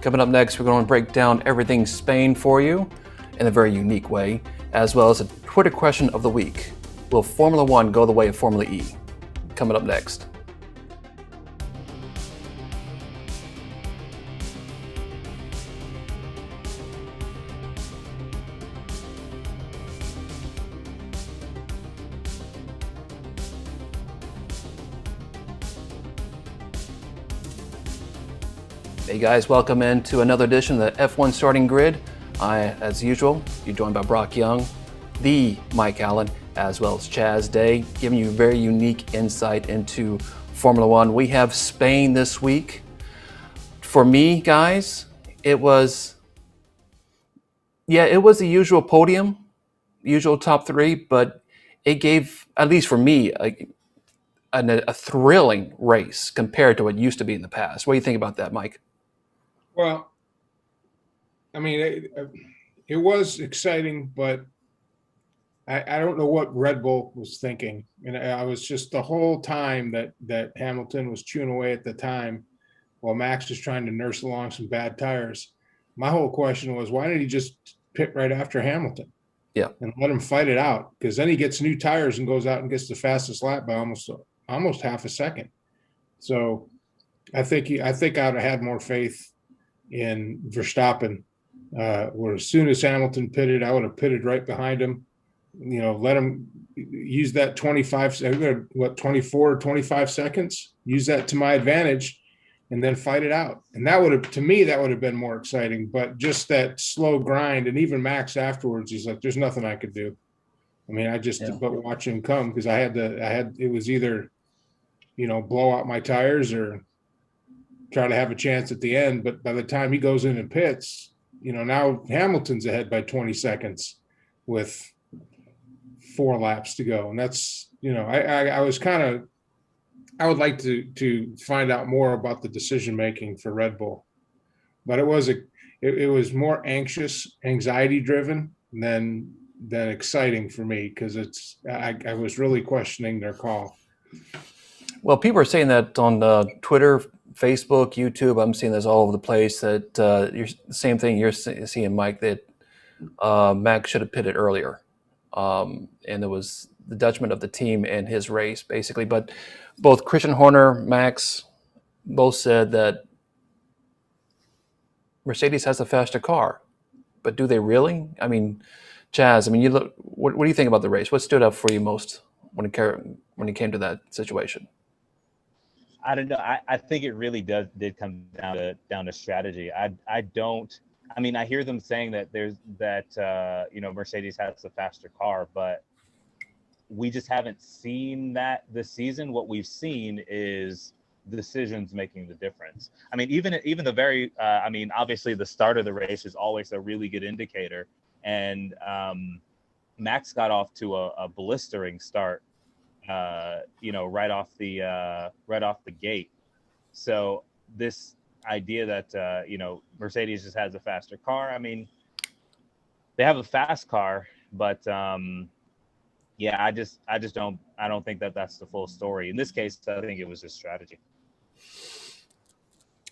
Coming up next, we're going to break down everything Spain for you in a very unique way, as well as a Twitter question of the week. Will Formula One go the way of Formula E? Coming up next. Hey guys, welcome into another edition of the F1 Starting Grid. As usual, you're joined by Brock Young, the Mike Allen, as well as Chaz Day, giving you very unique insight into Formula One. We have Spain this week. For me, guys, it was the usual podium, usual top three, but it gave, at least for me, a thrilling race compared to what used to be in the past. What do you think about that, Mike? Well, I mean, it was exciting, but I don't know what Red Bull was thinking. And I was just the whole time that Hamilton was chewing away at the time while Max was trying to nurse along some bad tires. My whole question was, why didn't he just pit right after Hamilton? Yeah. And let him fight it out? Because then he gets new tires and goes out and gets the fastest lap by almost half a second. So I think I'd have had more faith in Verstappen, where as soon as Hamilton pitted, I would have pitted right behind him, let him use that 24 or 25 seconds, use that to my advantage, and then fight it out. And that would have been more exciting, but just that slow grind. And even Max afterwards, he's like, there's nothing I could do. I mean, but watch him come, because it was either, blow out my tires or try to have a chance at the end. But by the time he goes in and pits, now Hamilton's ahead by 20 seconds with 4 laps to go. And that's, I would like to find out more about the decision-making for Red Bull, but it was more anxiety driven than exciting for me, because I was really questioning their call. Well, people are saying that on Twitter, Facebook, YouTube. I'm seeing this all over the place. That the same thing you're seeing, Mike. That Max should have pitted earlier, and it was the detriment of the team and his race, basically. But both Christian Horner, Max, both said that Mercedes has a faster car, but do they really? I mean, Chaz. I mean, you look. What do you think about the race? What stood out for you most when it came to that situation? I don't know. I think it really did come down to strategy. I hear them saying that Mercedes has a faster car, but we just haven't seen that this season. What we've seen is decisions making the difference. I mean, even the very obviously the start of the race is always a really good indicator, and Max got off to a blistering start. Right off the gate. So this idea that Mercedes just has a faster car. I mean, they have a fast car, but I don't think that's the full story. In this case, I think it was just strategy.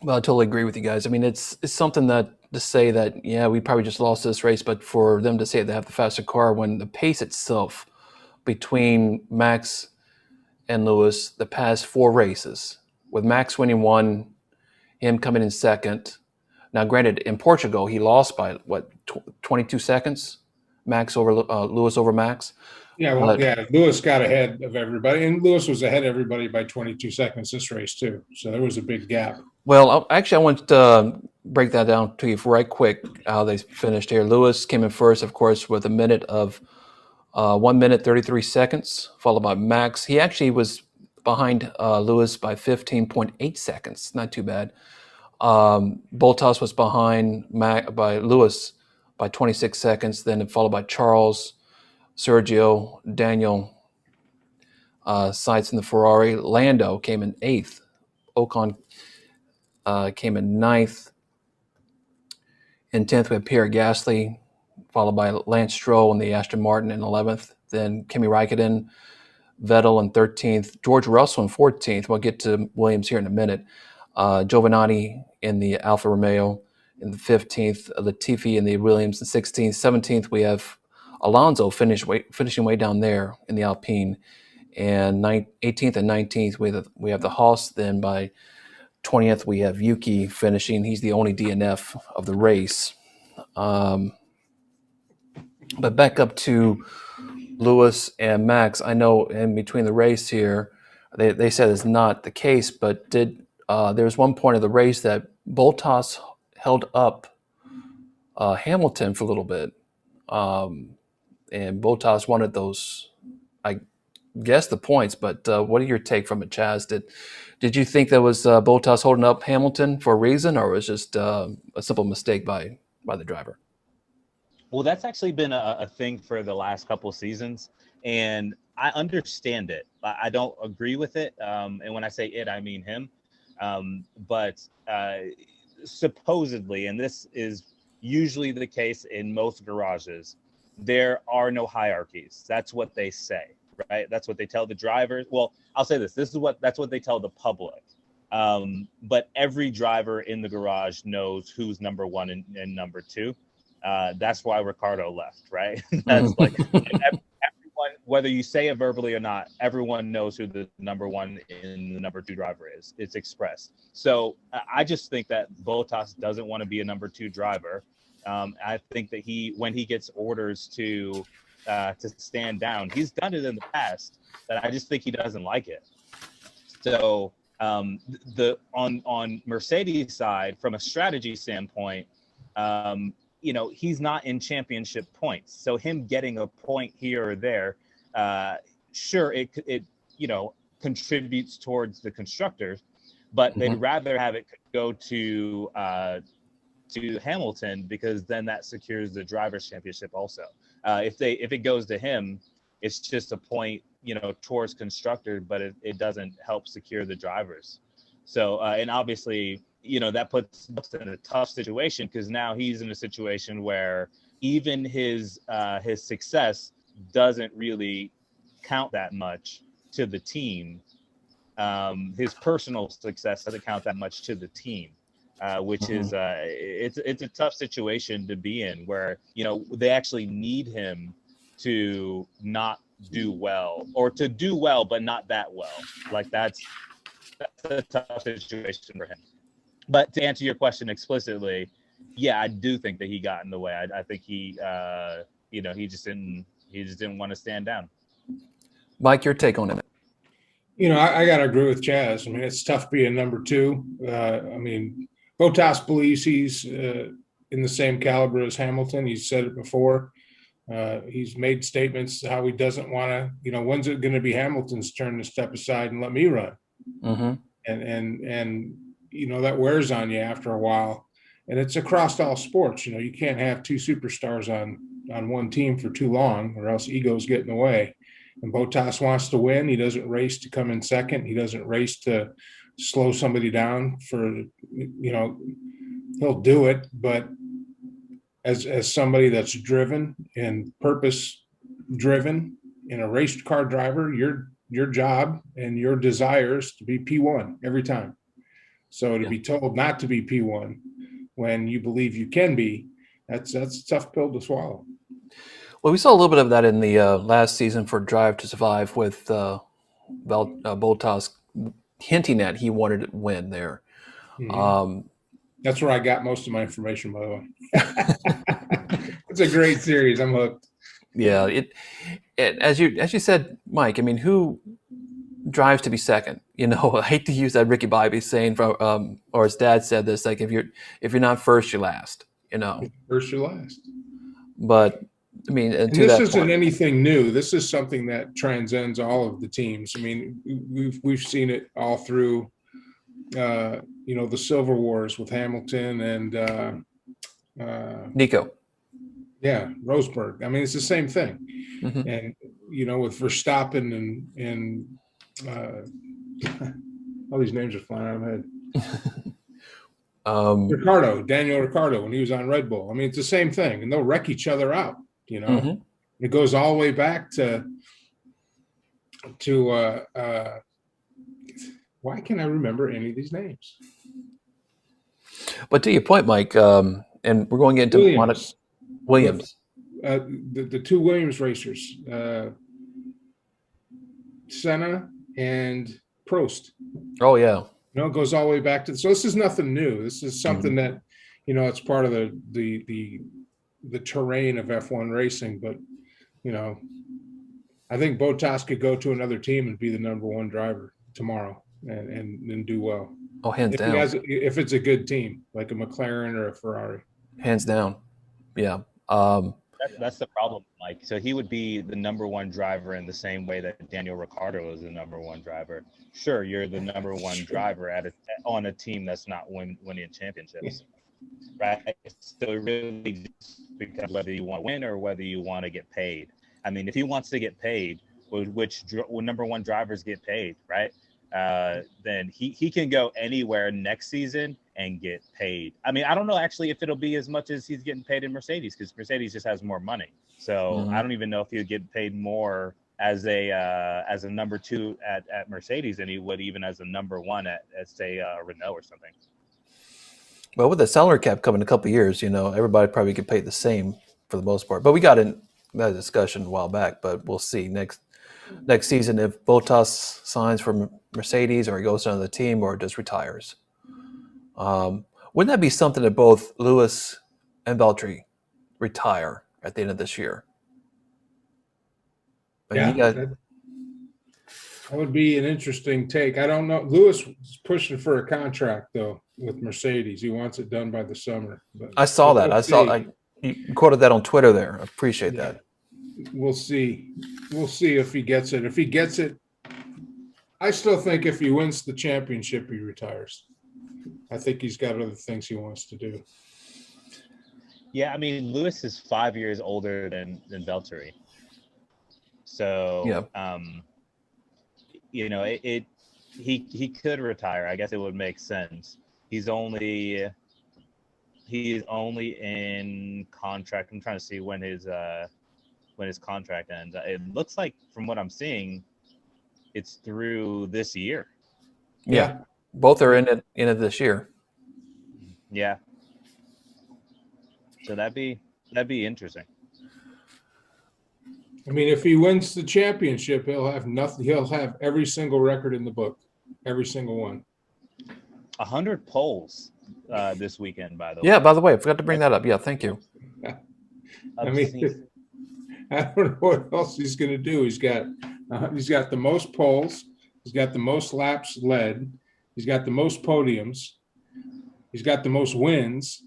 Well, I totally agree with you guys. I mean, it's something that to say that, we probably just lost this race, but for them to say they have the faster car when the pace itself between Max and Lewis the past 4 races, with Max winning 1, him coming in second. Now, granted, in Portugal, he lost by 22 seconds, Max over Lewis over Max. Yeah, Lewis got ahead of everybody, and Lewis was ahead of everybody by 22 seconds this race too. So there was a big gap. Well, actually, I want to break that down to you right quick, how they finished here. Lewis came in first, of course, with 1 minute 33 seconds, followed by Max. He actually was behind Lewis by 15.8 seconds. Not too bad. Bottas was behind by Lewis by 26 seconds, then followed by Charles, Sergio, Daniel, Sainz in the Ferrari. Lando came in 8th. Ocon came in 9th. In 10th, we had Pierre Gasly, followed by Lance Stroll in the Aston Martin in 11th. Then Kimi Raikkonen, Vettel in 13th. George Russell in 14th. We'll get to Williams here in a minute. Giovinazzi in the Alfa Romeo. in the 15th, Latifi in the Williams in 16th. 17th, we have Alonso finishing way down there in the Alpine. And 18th and 19th, we have the Haas. Then by 20th, we have Yuki finishing. He's the only DNF of the race. But back up to Lewis and Max, I know in between the race here, they said it's not the case, but there was one point of the race that Bottas held up Hamilton for a little bit, and Bottas wanted those, I guess, the points. But what are your take from it, Chaz? Did you think that was Bottas holding up Hamilton for a reason, or was it just a simple mistake by the driver? Well, that's actually been a thing for the last couple of seasons, and I understand it. I don't agree with it, and when I say it, I mean him. But supposedly, and this is usually the case in most garages, there are no hierarchies. That's what they say, right? That's what they tell the drivers. Well, I'll say this. That's what they tell the public. But every driver in the garage knows who's number one and number two. That's why Ricardo left, right? That's like everyone, whether you say it verbally or not, everyone knows who the number one and the number two driver is. It's expressed. So I just think that Bottas doesn't want to be a number two driver. I think that when he gets orders to stand down, he's done it in the past, but I just think he doesn't like it. So on Mercedes side, from a strategy standpoint, he's not in championship points. So him getting a point here or there, sure, it contributes towards the constructors, but they'd rather have it go to Hamilton, because then that secures the drivers' championship also. If it goes to him, it's just a point, towards constructor, but it doesn't help secure the drivers. So, and obviously, that puts us in a tough situation, because now he's in a situation where even his success doesn't really count that much to the team. His personal success doesn't count that much to the team, which is it's a tough situation to be in, where they actually need him to not do well, or to do well but not that well. Like that's a tough situation for him. But to answer your question explicitly, yeah, I do think that he got in the way. I think he just didn't want to stand down. Mike, your take on it? I got to agree with Chaz. I mean, it's tough being number two. Bottas believes he's in the same caliber as Hamilton. He's said it before. He's made statements how he doesn't want to, when's it going to be Hamilton's turn to step aside and let me run? Mm-hmm. And that wears on you after a while. And it's across all sports. You can't have two superstars on one team for too long, or else egos get in the way. And Bottas wants to win. He doesn't race to come in second. He doesn't race to slow somebody down he'll do it. But as somebody that's driven and purpose driven and a race car driver, your job and your desire is to be P1 every time. So to be told not to be P1 when you believe you can be, that's a tough pill to swallow. Well, we saw a little bit of that in the last season for Drive to Survive, with Bottas hinting at he wanted to win there. Mm-hmm. That's where I got most of my information, by the way. It's a great series. I'm hooked. Yeah, it as you said, Mike. I mean, who drives to be second? I hate to use that Ricky Bobby saying from, or his dad said this, like if you're not first, you're last. First, you're last. But I mean, and this isn't anything new. This is something that transcends all of the teams. I mean, we've seen it all through, the Silver Wars with Hamilton and Nico. Yeah, Rosberg. I mean, it's the same thing. Mm-hmm. And with Verstappen and all these names are flying out of my head. Daniel Ricciardo, when he was on Red Bull. I mean, it's the same thing, and they'll wreck each other out. Mm-hmm. It goes all the way back to why can't I remember any of these names? But to your point, Mike, and we're going into Williams. Williams. The two Williams racers, Senna and Prost. Oh yeah. It goes all the way back to. So this is nothing new. This is something that, it's part of the terrain of F1 racing. But I think Bottas could go to another team and be the number one driver tomorrow and do well. Oh, hands down. If it's a good team like a McLaren or a Ferrari. Hands down. Yeah. That's the problem, Mike. So he would be the number one driver in the same way that Daniel Ricciardo is the number one driver. Sure, you're the number one driver on a team that's not winning championships, right? So it really just becomes whether you want to win or whether you want to get paid. I mean, if he wants to get paid, which number one drivers get paid, right? Then he can go anywhere next season and get paid. I mean, I don't know actually if it'll be as much as he's getting paid in Mercedes, because Mercedes just has more money. So I don't even know if he'll get paid more as a number two at Mercedes than he would even as a number one at say Renault or something. Well, with the salary cap coming in a couple of years, everybody probably get paid the same for the most part. But we got in that discussion a while back. But we'll see next season if Bottas signs for Mercedes or he goes to another team or just retires. Wouldn't that be something that both Lewis and Valtteri retire at the end of this year? That would be an interesting take. I don't know. Lewis is pushing for a contract though with Mercedes. He wants it done by the summer. But I saw that. You quoted that on Twitter there. I appreciate that. We'll see. We'll see if he gets it. If he gets it, I still think if he wins the championship, he retires. I think he's got other things he wants to do. Yeah, I mean, Lewis is 5 years older than Valtteri. So, he could retire. I guess it would make sense. He's only in contract. I'm trying to see when his contract ends. It looks like, from what I'm seeing, it's through this year. Yeah. Both are in it this year. Yeah. So that'd be interesting. I mean, if he wins the championship, he'll have nothing. He'll have every single record in the book, every single one. 100 poles this weekend, by the way. Yeah, by the way, I forgot to bring that up. Yeah, thank you. I mean, I don't know what else he's going to do. He's got the most poles. He's got the most laps led. He's got the most podiums. He's got the most wins.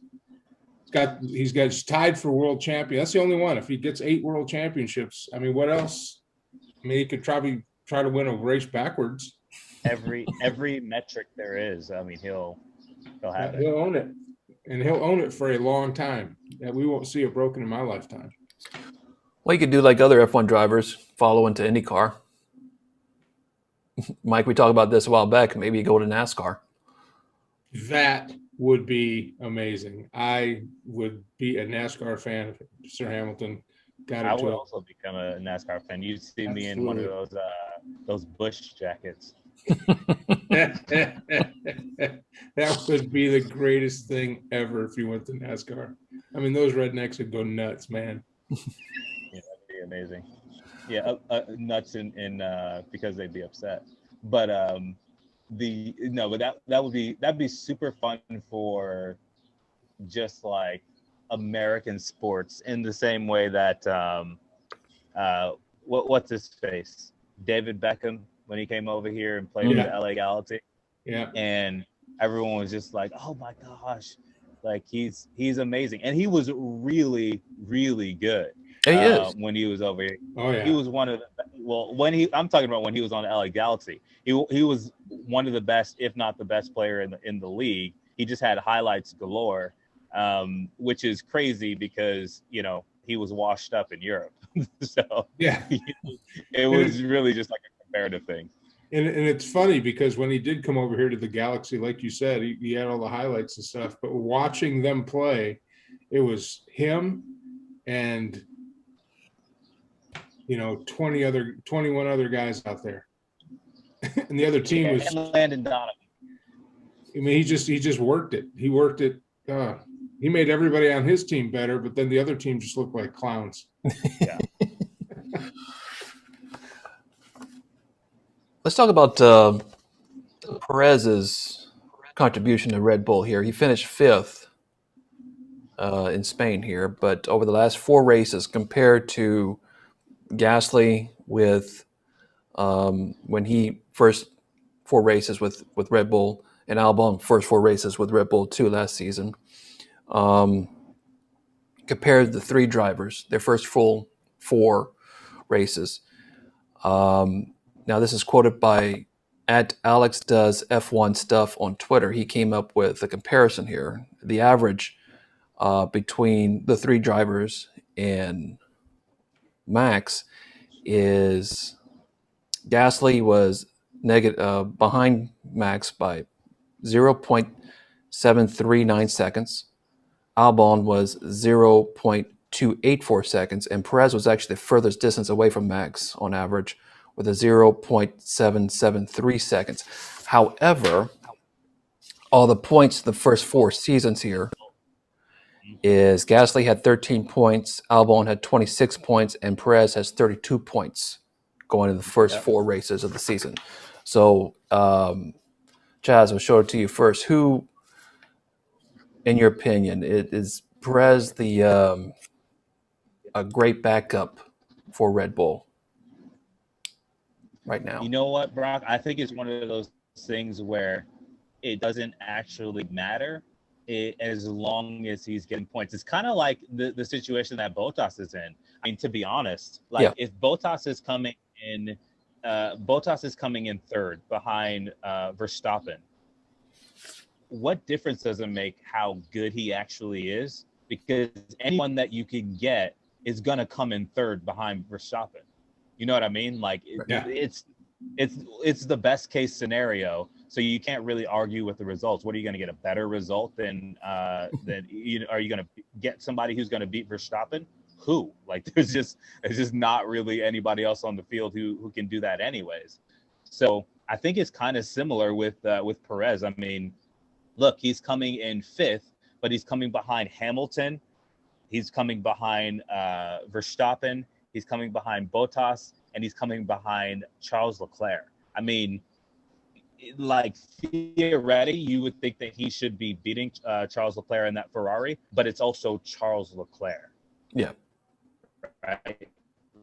He's tied for world champion. That's the only one. If he gets 8 world championships, I mean, what else? I mean, he could probably try to win a race backwards. Every metric there is. I mean, he'll have it. He'll own it, and he'll own it for a long time. Yeah, we won't see it broken in my lifetime. Well, you could do like other F1 drivers, follow into IndyCar. Mike, we talked about this a while back. Maybe you go to NASCAR. That would be amazing. I would be a NASCAR fan if Sir Hamilton got into it. I would also become a NASCAR fan. You'd see me in one of those Bush jackets. That would be the greatest thing ever if you went to NASCAR. I mean, those rednecks would go nuts, man. Yeah, that'd be amazing. Yeah, nuts in because they'd be upset. But that'd be super fun for just like American sports, in the same way that what's his face, David Beckham, when he came over here and played with the LA Galaxy. Yeah. And everyone was just like, oh my gosh, like he's amazing. And he was really, really good. He is. When he was over here. Oh yeah. He was one of I'm talking about when he was on the LA Galaxy. He was one of the best, if not the best player in the league. He just had highlights galore, which is crazy because, he was washed up in Europe. So yeah, it was really just like a comparative thing. And it's funny because when he did come over here to the Galaxy, like you said, he had all the highlights and stuff, but watching them play, it was him and 21 other guys out there. And the other team was and Landon Donovan. I mean, he just worked it. He worked it. He made everybody on his team better, but then the other team just looked like clowns. Yeah. Let's talk about Perez's contribution to Red Bull here. He finished fifth in Spain here, but over the last four races compared to Gasly with when he first four races with Red Bull and Albon first four races with Red Bull too last season. Compared the three drivers, their first full four races. Now this is quoted by at Alex Does F1 Stuff on Twitter. He came up with a comparison here. The average between the three drivers and Max is Gasly was behind Max by 0.739 seconds. Albon was 0.284 seconds, and Perez was actually the furthest distance away from Max on average with a 0.773 seconds. However, all the points the first four seasons here is Gasly had 13 points, Albon had 26 points, and Perez has 32 points going in the first four races of the season. So, Chaz, I'll show it to you first. Who, in your opinion, is Perez a great backup for Red Bull right now? You know what, Brock? I think it's one of those things where it doesn't actually matter as long as he's getting points. It's kind of like the situation that Bottas is in. I mean, to be honest, if Bottas is coming in third behind Verstappen, what difference does it make how good he actually is? Because anyone that you can get is going to come in third behind Verstappen. You know what I mean? It's the best case scenario. So you can't really argue with the results. What are you going to get, a better result than are you going to get somebody who's going to beat Verstappen? Who? There's just not really anybody else on the field who can do that anyways. So I think it's kind of similar with Perez. I mean, look, he's coming in fifth, but he's coming behind Hamilton. He's coming behind Verstappen. He's coming behind Bottas, and he's coming behind Charles Leclerc. I mean, theoretically, you would think that he should be beating Charles Leclerc in that Ferrari, but it's also Charles Leclerc. Yeah. Right.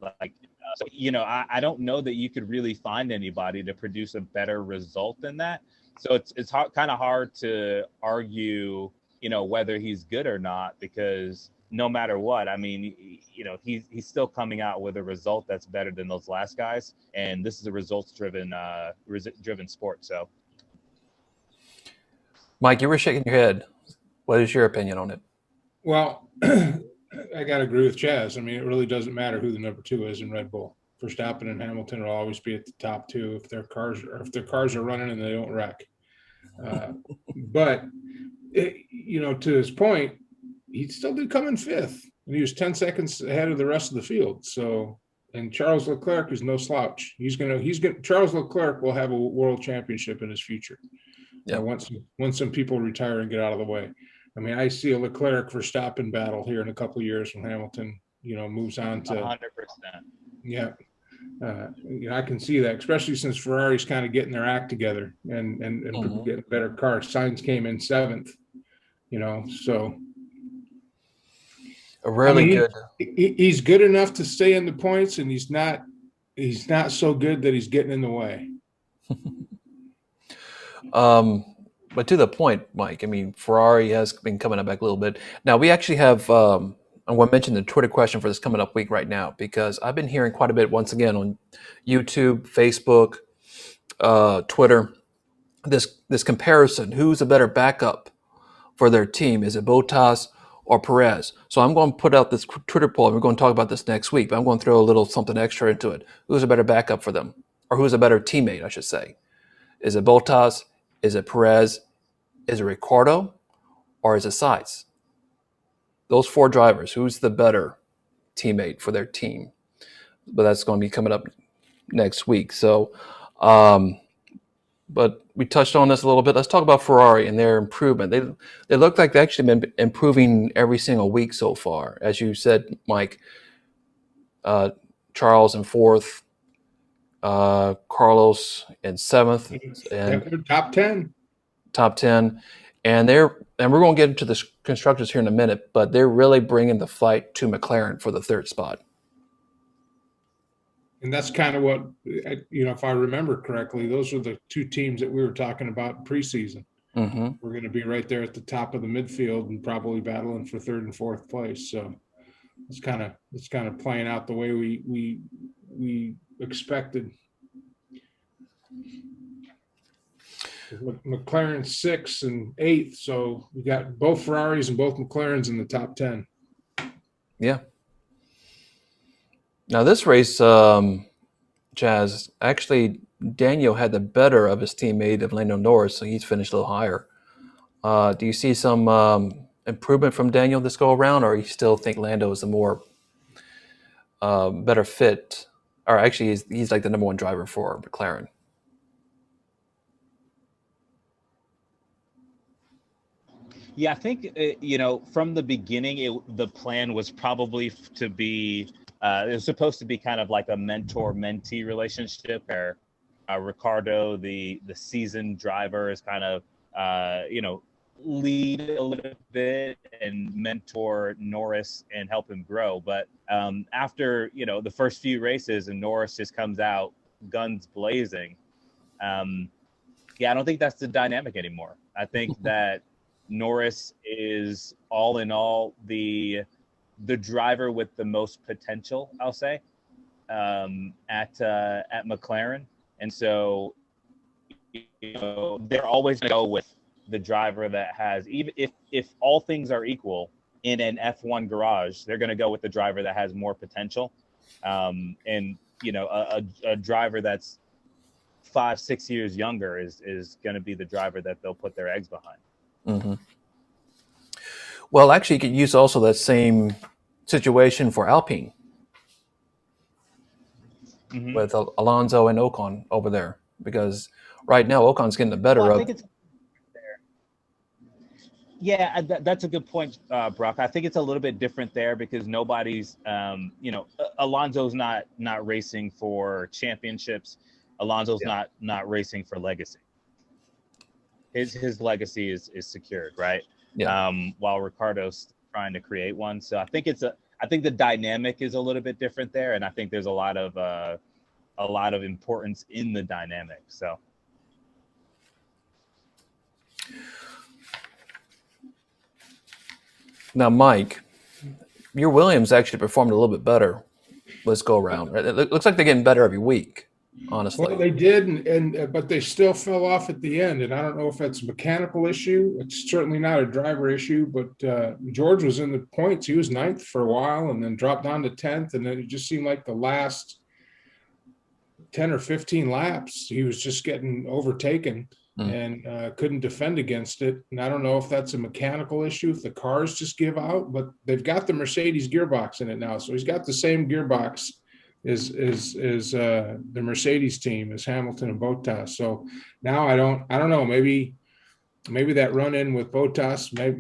I don't know that you could really find anybody to produce a better result than that. So it's kind of hard to argue, whether he's good or not, because no matter what, I mean, he's still coming out with a result that's better than those last guys, and this is a results-driven sport. So, Mike, you were shaking your head. What is your opinion on it? Well, I got to agree with Chaz. I mean, it really doesn't matter who the number two is in Red Bull. Verstappen and Hamilton will always be at the top two if their cars are running and they don't wreck. But to his point, he still did come in fifth, and he was 10 seconds ahead of the rest of the field. So, and Charles Leclerc is no slouch. Charles Leclerc will have a world championship in his future. Yeah. Once some people retire and get out of the way. I mean, I see a Leclerc Verstappen battle here in a couple of years when Hamilton, moves on to 100%. Yeah. I can see that, especially since Ferrari's kind of getting their act together and getting a better car. Sainz came in seventh, so. Good. He's good enough to stay in the points, and he's not so good that he's getting in the way. But to the point, Mike, I mean, Ferrari has been coming back a little bit. Now, we actually have, I want to mention the Twitter question for this coming up week right now, because I've been hearing quite a bit, once again, on YouTube, Facebook, Twitter, this comparison. Who's a better backup for their team? Is it Bottas or Perez? So I'm going to put out this Twitter poll, and we're going to talk about this next week, but I'm going to throw a little something extra into it. Who's a better backup for them? Or who's a better teammate, I should say? Is it Bottas? Is it Perez? Is it Ricciardo? Or is it Sainz? Those four drivers, who's the better teammate for their team? But that's going to be coming up next week. So but we touched on this a little bit. Let's talk about Ferrari and their improvement. They look like they've actually been improving every single week so far. As you said, Mike, Charles in fourth, Carlos in seventh, and They're top 10. top 10. And we're going to get into the constructors here in a minute, but they're really bringing the fight to McLaren for the third spot. And that's kind of what, if I remember correctly, those are the two teams that we were talking about in preseason. Mm-hmm. We're going to be right there at the top of the midfield and probably battling for third and fourth place. So it's kind of playing out the way we expected. McLaren 6th and 8th, so we got both Ferraris and both McLarens in the top 10. Yeah. Now this race, Chaz, actually Daniel had the better of his teammate of Lando Norris, so he's finished a little higher. Do you see some improvement from Daniel this go around, or you still think Lando is the more better fit? Or actually, he's like the number one driver for McLaren? Yeah, I think from the beginning, the plan was probably to be. It was supposed to be kind of like a mentor-mentee relationship, where Ricardo, the seasoned driver, is kind of lead a little bit and mentor Norris and help him grow. But after the first few races and Norris just comes out guns blazing, I don't think that's the dynamic anymore. I think that Norris is all in all the driver with the most potential, I'll say, at McLaren, and so they're always going to go with the driver that has, even if all things are equal in an F1 garage, they're going to go with the driver that has more potential, and a driver that's 5-6 years younger is going to be the driver that they'll put their eggs behind. Mm-hmm. Well, actually, you could use also that same situation for Alpine, mm-hmm. with Alonso and Ocon over there, because right now Ocon's getting the better of. Yeah, that's a good point, Brock. I think it's a little bit different there because nobody's, Alonso's not racing for championships. Alonso's not racing for legacy. His legacy is secured, right? Yeah. While Ricardo's trying to create one, so I think the dynamic is a little bit different there, and I think there's a lot of importance in the dynamic. So. Now, Mike, your Williams actually performed a little bit better. Let's go around. It looks like they're getting better every week, honestly. Well, they did, but they still fell off at the end. And I don't know if that's a mechanical issue. It's certainly not a driver issue. But George was in the points. He was 9th for a while and then dropped down to 10th. And then it just seemed like the last 10 or 15 laps, he was just getting overtaken. And couldn't defend against it. And I don't know if that's a mechanical issue, if the cars just give out, but they've got the Mercedes gearbox in it now. So he's got the same gearbox as the Mercedes team, as Hamilton and Bottas. So now I don't know, maybe that run in with Bottas might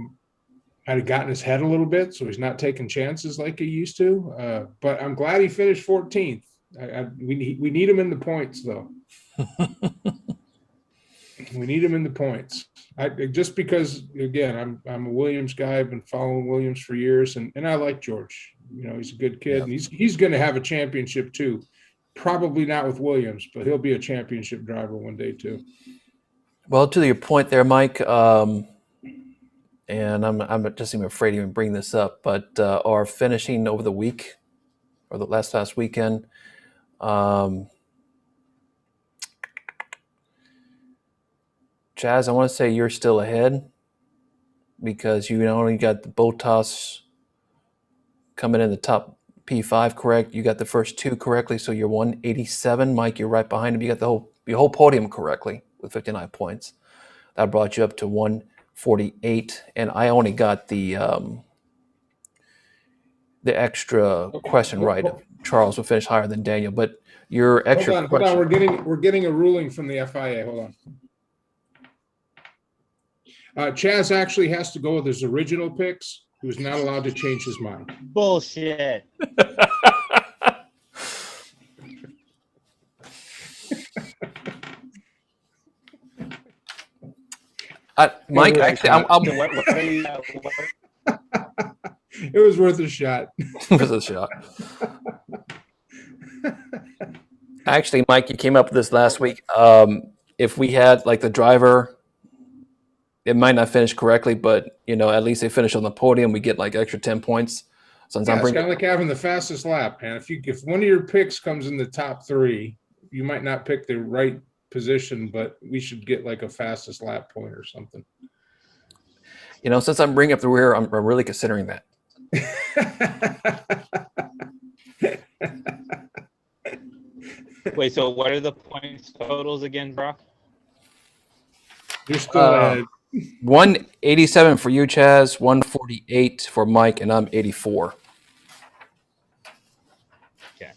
have gotten his head a little bit, so he's not taking chances like he used to. But I'm glad he finished 14th. We need him in the points, though. We need him in the points. Just because, again, I'm a Williams guy. I've been following Williams for years, and I like George. He's a good kid, and he's going to have a championship too. Probably not with Williams, but he'll be a championship driver one day too. Well, to your point there, Mike, and I'm just even afraid to even bring this up, but our finishing over the week or the last weekend. Chaz, I want to say you're still ahead because you only got the Bottas coming in the top P5 correct. You got the first two correctly, so you're 187. Mike, you're right behind him. You got your whole podium correctly with 59 points. That brought you up to 148, and I only got the extra question right. Charles will finish higher than Daniel, but your extra hold on. We're getting a ruling from the FIA. Hold on. Chaz actually has to go with his original picks. He was not allowed to change his mind. Bullshit. Mike, was actually, It was worth a shot. was a shot. Actually, Mike, you came up with this last week. If we had like the driver, it might not finish correctly, but at least they finish on the podium. We get like extra 10 points. Since Yeah, I'm it's bringing, kind of like having the fastest lap, man. If one of your picks comes in the top 3, you might not pick the right position, but we should get like a fastest lap point or something. since I'm bringing up the rear, I'm really considering that. Wait, so what are the points totals again, bro? You're still ahead. 187 for you, Chaz. 148 for Mike, and I'm 84. Okay.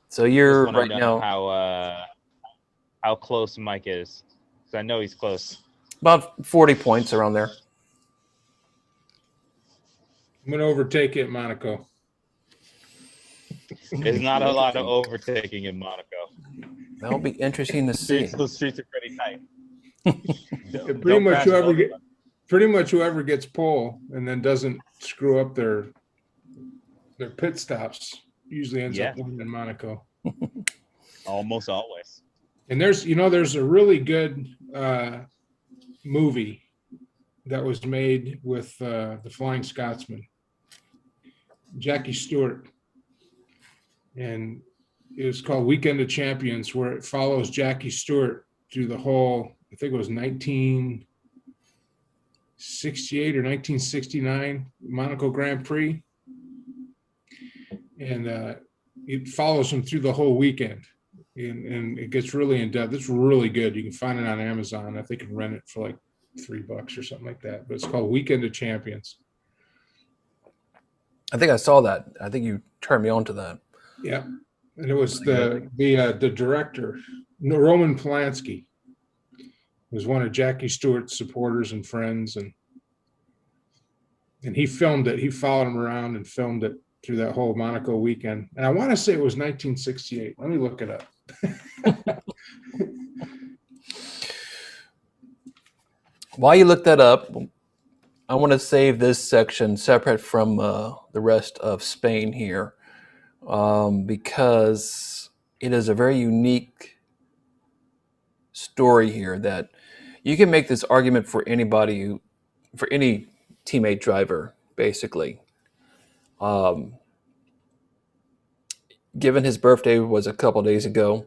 So you're Just wanna right know now how close Mike is, because I know he's close. about 40 points around there. I'm going to overtake it, Monaco. There's not a lot of overtaking in Monaco. That'll be interesting to see. The streets are pretty tight. Pretty much whoever gets pole and then doesn't screw up their pit stops usually ends up winning in Monaco. Almost always. And there's a really good movie that was made with the Flying Scotsman, Jackie Stewart, and it was called Weekend of Champions, where it follows Jackie Stewart through the whole, I think it was 1968 or 1969 Monaco Grand Prix. And it follows him through the whole weekend. And it gets really in depth. It's really good. You can find it on Amazon. I think you can rent it for like $3 or something like that. But it's called Weekend of Champions. I think I saw that. I think you turned me on to that. Yeah. And it was the director, Roman Polanski, was one of Jackie Stewart's supporters and friends, and he filmed it. He followed him around and filmed it through that whole Monaco weekend. And I want to say it was 1968. Let me look it up. While you look that up, I want to save this section separate from the rest of Spain here, because it is a very unique story here that you can make this argument for anybody, for any teammate driver, basically. Given his birthday was a couple days ago,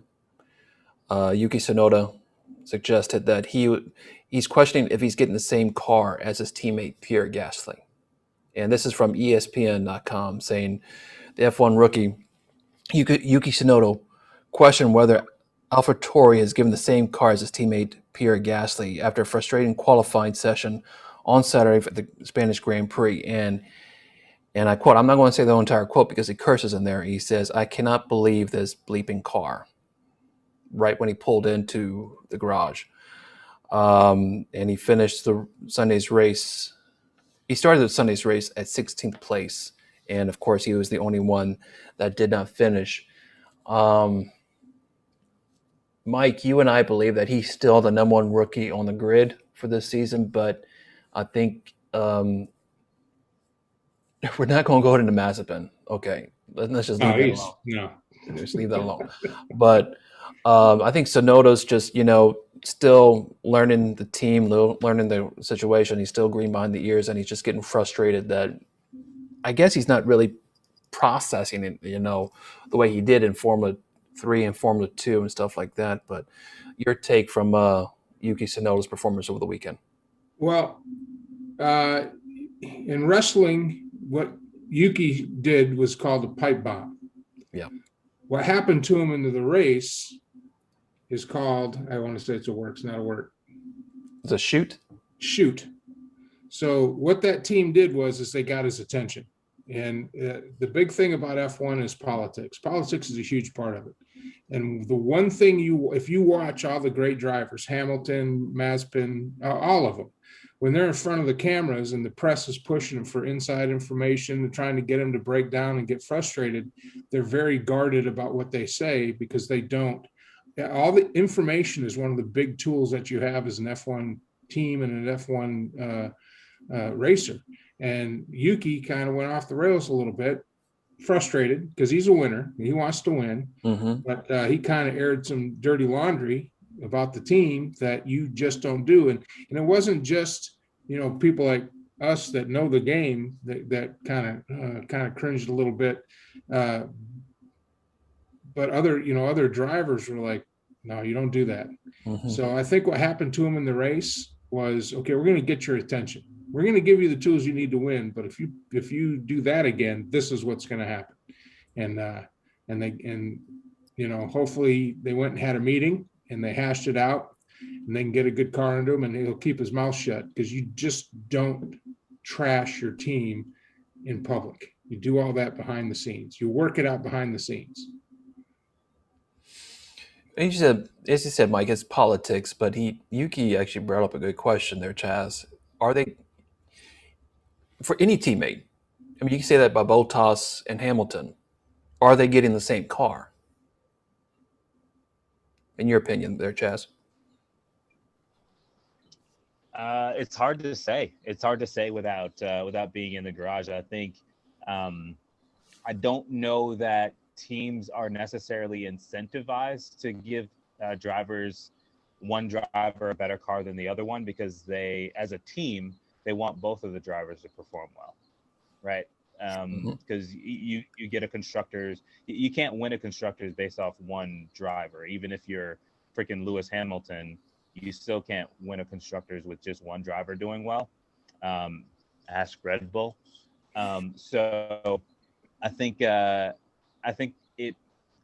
Yuki Tsunado suggested that he's questioning if he's getting the same car as his teammate Pierre Gasly. And this is from ESPN.com saying the F1 rookie Yuki Tsunado questioned whether AlphaTauri has given the same car as his teammate Pierre Gasly after a frustrating qualifying session on Saturday for the Spanish Grand Prix. And I quote, I'm not going to say the whole entire quote because he curses in there. He says, "I cannot believe this bleeping car," right when he pulled into the garage. And he finished the Sunday's race. He started the Sunday's race at 16th place. And of course, he was the only one that did not finish. Mike, you and I believe that he's still the number one rookie on the grid for this season, but I think we're not going to go into Mazepin. Okay, let's just leave that alone. No. Just leave that alone. But I think Tsunoda's just, still learning the team, learning the situation. He's still green behind the ears, and he's just getting frustrated that I guess he's not really processing it, the way he did in Formula 3 and Formula 2 and stuff like that. But your take from Yuki Tsunoda's performance over the weekend? Well, in wrestling, what Yuki did was called a pipe bomb. Yeah. What happened to him into the race is called, I want to say it's a word, it's not a word. It's a shoot? Shoot. So what that team did was they got his attention. And the big thing about F1 is politics. Politics is a huge part of it. And the one thing if you watch all the great drivers, Hamilton, Mazepin, all of them, when they're in front of the cameras and the press is pushing them for inside information and trying to get them to break down and get frustrated, they're very guarded about what they say because they don't. All the information is one of the big tools that you have as an F1 team and an F1 racer. And Yuki kind of went off the rails a little bit, frustrated because he's a winner. He wants to win, but he kind of aired some dirty laundry about the team that you just don't do. And it wasn't just, people like us that know the game that kind of cringed a little bit. But other drivers were like, no, you don't do that. So I think what happened to him in the race was, okay, we're going to get your attention. We're going to give you the tools you need to win. But if you do that again, this is what's going to happen. And hopefully they went and had a meeting and they hashed it out and they can get a good car into him and he'll keep his mouth shut, because you just don't trash your team in public. You do all that behind the scenes. You work it out behind the scenes. And as you said, Mike, it's politics, but Yuki actually brought up a good question there, Chaz. Are they, for any teammate, I mean, you can say that about Bottas and Hamilton, are they getting the same car? In your opinion there, Chaz? It's hard to say. It's hard to say without being in the garage. I think I don't know that teams are necessarily incentivized to give drivers, one driver a better car than the other one, because they, as a team, they want both of the drivers to perform well, right? Because you get a constructors, you can't win a constructors based off one driver. Even if you're freaking Lewis Hamilton, you still can't win a constructors with just one driver doing well. Ask Red Bull. So I think it.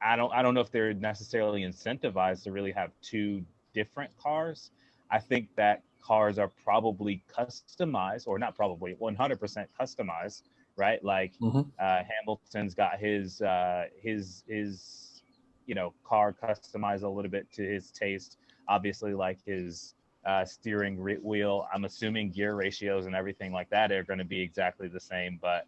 I don't know if they're necessarily incentivized to really have two different cars. I think that cars are probably customized, or not probably, 100% customized, right? Like Hamilton's got his car customized a little bit to his taste. Obviously, like his steering wheel, I'm assuming gear ratios and everything like that are going to be exactly the same, but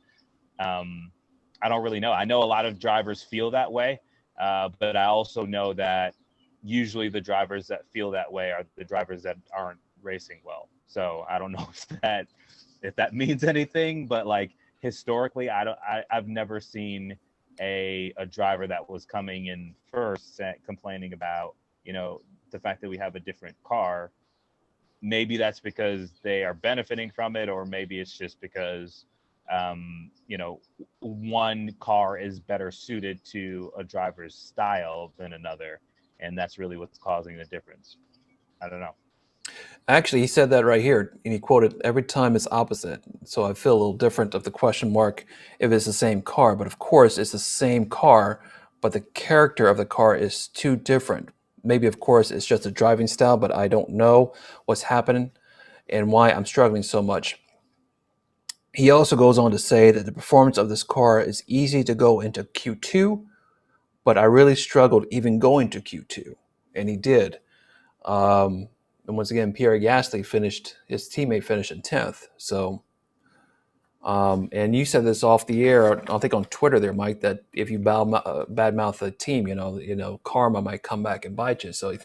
I don't really know. I know a lot of drivers feel that way, but I also know that usually the drivers that feel that way are the drivers that aren't racing well. So I don't know if that means anything, but like historically, I've never seen a driver that was coming in first complaining about, the fact that we have a different car. Maybe that's because they are benefiting from it, or maybe it's just because one car is better suited to a driver's style than another, and that's really what's causing the difference. I don't know. Actually, he said that right here, and he quoted, every time it's opposite. So I feel a little different of the question mark if it's the same car. But of course, it's the same car, but the character of the car is too different. Maybe, of course, it's just a driving style, but I don't know what's happening and why I'm struggling so much. He also goes on to say that the performance of this car is easy to go into Q2, but I really struggled even going to Q2, and he did. And once again, Pierre Gasly his teammate finished in 10th. So, and you said this off the air, I think on Twitter there, Mike, that if you badmouth the team, karma might come back and bite you. So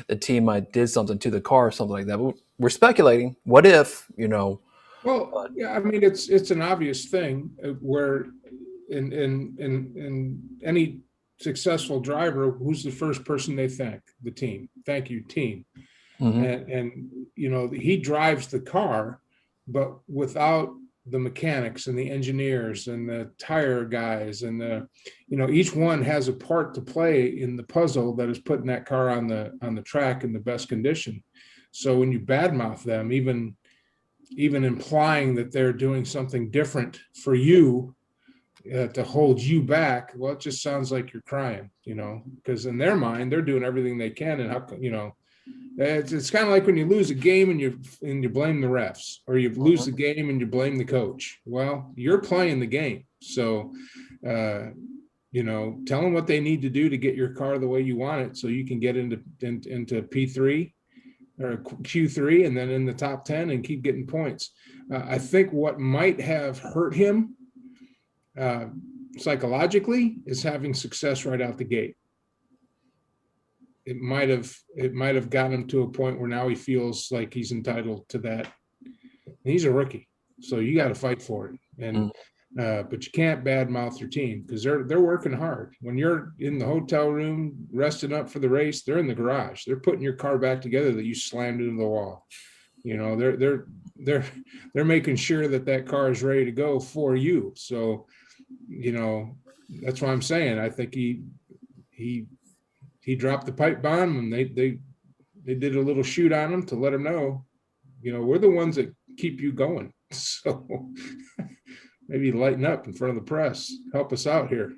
the team might did something to the car or something like that. But we're speculating. What if, Well, yeah, I mean, it's an obvious thing where in any successful driver, who's the first person they thank? The team. Thank you, team. And he drives the car, but without the mechanics and the engineers and the tire guys and each one has a part to play in the puzzle that is putting that car on the track in the best condition. So when you badmouth them, even implying that they're doing something different for you to hold you back, well, it just sounds like you're crying, because in their mind they're doing everything they can, and it's kind of like when you lose a game and you blame the refs, or you lose the game and you blame the coach. Well, you're playing the game, so tell them what they need to do to get your car the way you want it, so you can get into P3 or Q3 and then in the top 10 and keep getting points. I think what might have hurt him psychologically is having success right out the gate. It might have gotten him to a point where now he feels like he's entitled to that. And he's a rookie, so you got to fight for it. And but you can't badmouth your team, because they're working hard. When you're in the hotel room resting up for the race, they're in the garage. They're putting your car back together that you slammed into the wall. They're making sure that car is ready to go for you. So, that's why I'm saying I think he dropped the pipe bomb, and they did a little shoot on him to let him know, we're the ones that keep you going. So maybe lighten up in front of the press. Help us out here.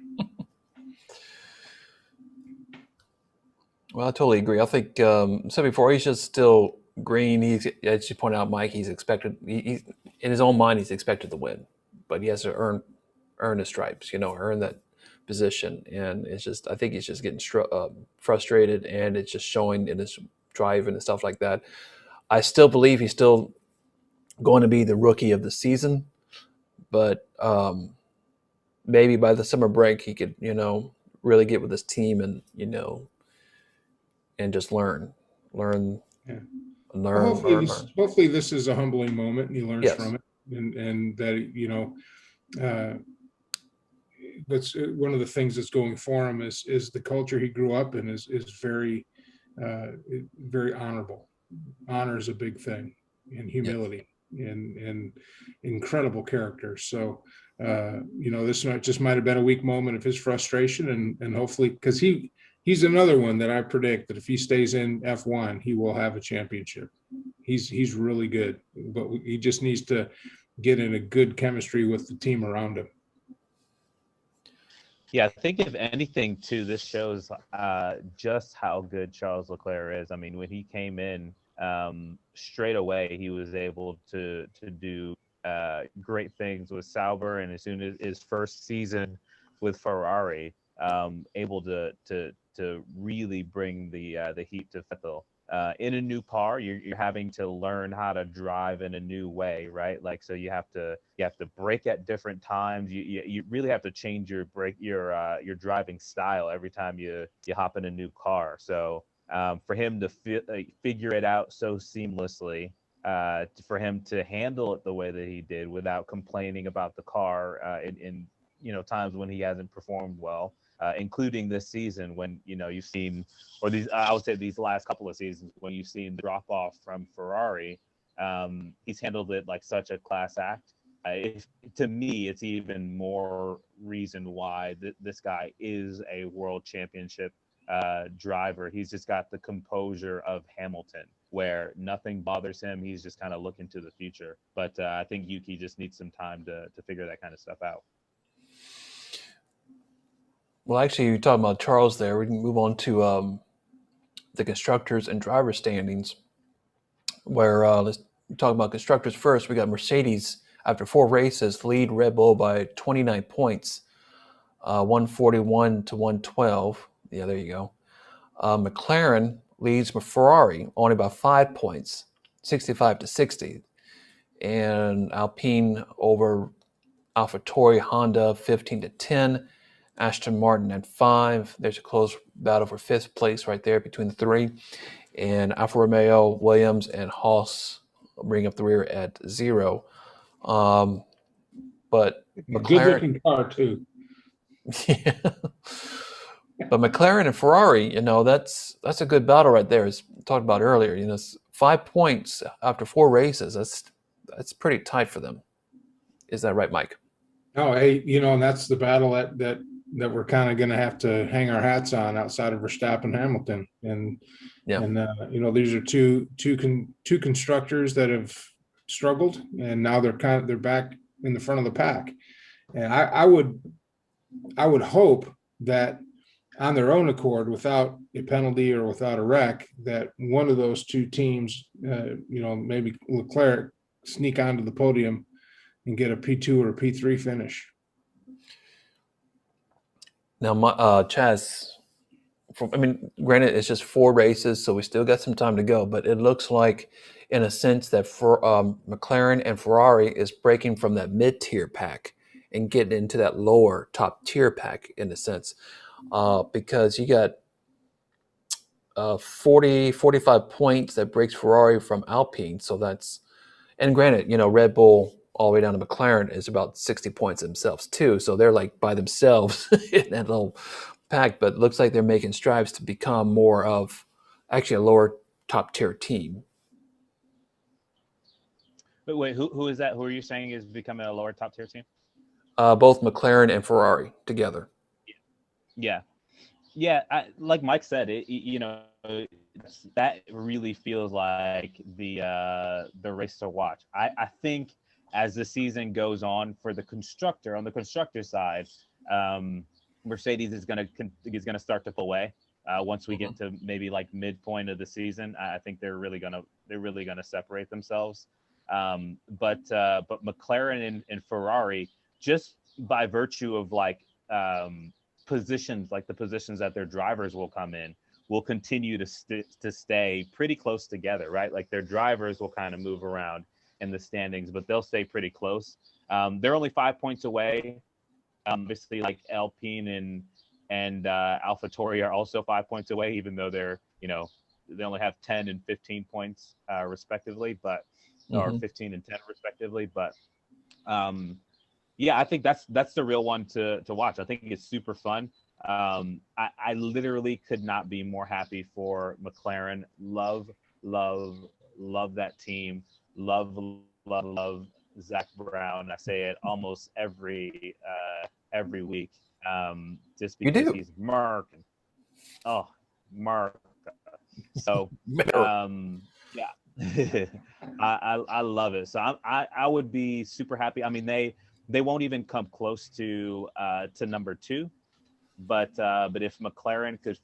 Well, I totally agree. I think said before, he's just still green. He's, as you point out, Mike, he's expected. He's in his own mind, he's expected to win, but he has to earn his stripes. Earn that position. And it's just, I think he's just getting frustrated, and it's just showing in his driving and stuff like that. I still believe he's still going to be the rookie of the season, but maybe by the summer break he could, really get with his team and, and just learn. Yeah. Learn. Hopefully this is a humbling moment and he learns Yes. from it, and that, that's one of the things that's going for him is the culture he grew up in is very, very honorable. Honor is a big thing, and humility. Yes. and incredible character. So, this just might have been a weak moment of his frustration, and hopefully, because he's another one that I predict that if he stays in F1, he will have a championship. He's really good, but he just needs to get in a good chemistry with the team around him. Yeah, I think if anything, too, this shows just how good Charles Leclerc is. I mean, when he came in, straight away, he was able to do great things with Sauber, and as soon as his first season with Ferrari, able to really bring the heat to Vettel. In a new car, you're having to learn how to drive in a new way, right? Like, so you have to brake at different times. You really have to change your driving style every time you hop in a new car. So for him to figure it out so seamlessly, for him to handle it the way that he did without complaining about the car in times when he hasn't performed well. Including this season when, you've seen, or I would say these last couple of seasons when you've seen the drop off from Ferrari, he's handled it like such a class act. To me, it's even more reason why this guy is a world championship driver. He's just got the composure of Hamilton, where nothing bothers him. He's just kind of looking to the future. But I think Yuki just needs some time to figure that kind of stuff out. Well, actually, you're talking about Charles there. We can move on to the constructors and driver standings, where let's talk about constructors first. We got Mercedes, after 4 races, lead Red Bull by 29 points, 141 to 112. Yeah, there you go. McLaren leads Ferrari only by 5 points, 65 to 60. And Alpine over AlphaTauri, Honda, 15 to 10. Aston Martin at 5. There's a close battle for 5th place right there between the 3. And Alfa Romeo, Williams, and Haas bring up the rear at 0. But McLaren, good-looking car too. Yeah. But McLaren and Ferrari, that's a good battle right there. As we talked about earlier, 5 points after 4 races. That's pretty tight for them. Is that right, Mike? Oh, hey, and that's the battle that we're kind of going to have to hang our hats on outside of Verstappen, Hamilton, and these are two constructors that have struggled, and now they're back in the front of the pack, and I would hope that on their own accord, without a penalty or without a wreck, that one of those two teams, maybe Leclerc, sneak onto the podium and get a P2 or a P3 finish. Now, Chaz, I mean, granted, it's just 4 races, so we still got some time to go. But it looks like, in a sense, that for McLaren and Ferrari is breaking from that mid-tier pack and getting into that lower top tier pack, in a sense, because you got 45 points that breaks Ferrari from Alpine. So that's, and granted, Red Bull all the way down to McLaren is about 60 points themselves too. So they're like by themselves in that little pack, but it looks like they're making strides to become more of actually a lower top tier team. But wait, who is that? Who are you saying is becoming a lower top tier team? Both McLaren and Ferrari together. Yeah, yeah. Like Mike said, that really feels like the race to watch. I think as the season goes on on the constructor side, Mercedes is gonna start to pull away. Once we get to maybe like midpoint of the season, I think they're really gonna separate themselves. But McLaren and Ferrari, just by virtue of like positions, like the positions that their drivers will come in, will continue to stay pretty close together, right? Like their drivers will kind of move around in the standings, but they'll stay pretty close. They're only 5 points away. Obviously, like Alpine and AlphaTauri are also 5 points away, even though they only have 10 and 15 points respectively, or 15 and 10 respectively. But yeah, I think that's the real one to watch. I think it's super fun. I literally could not be more happy for McLaren. Love that team. Love Zach Brown. I say it almost every week. Just because he's Mark. Mark. So yeah. I love it. So I would be super happy. I mean, they won't even come close to number 2, but if McLaren could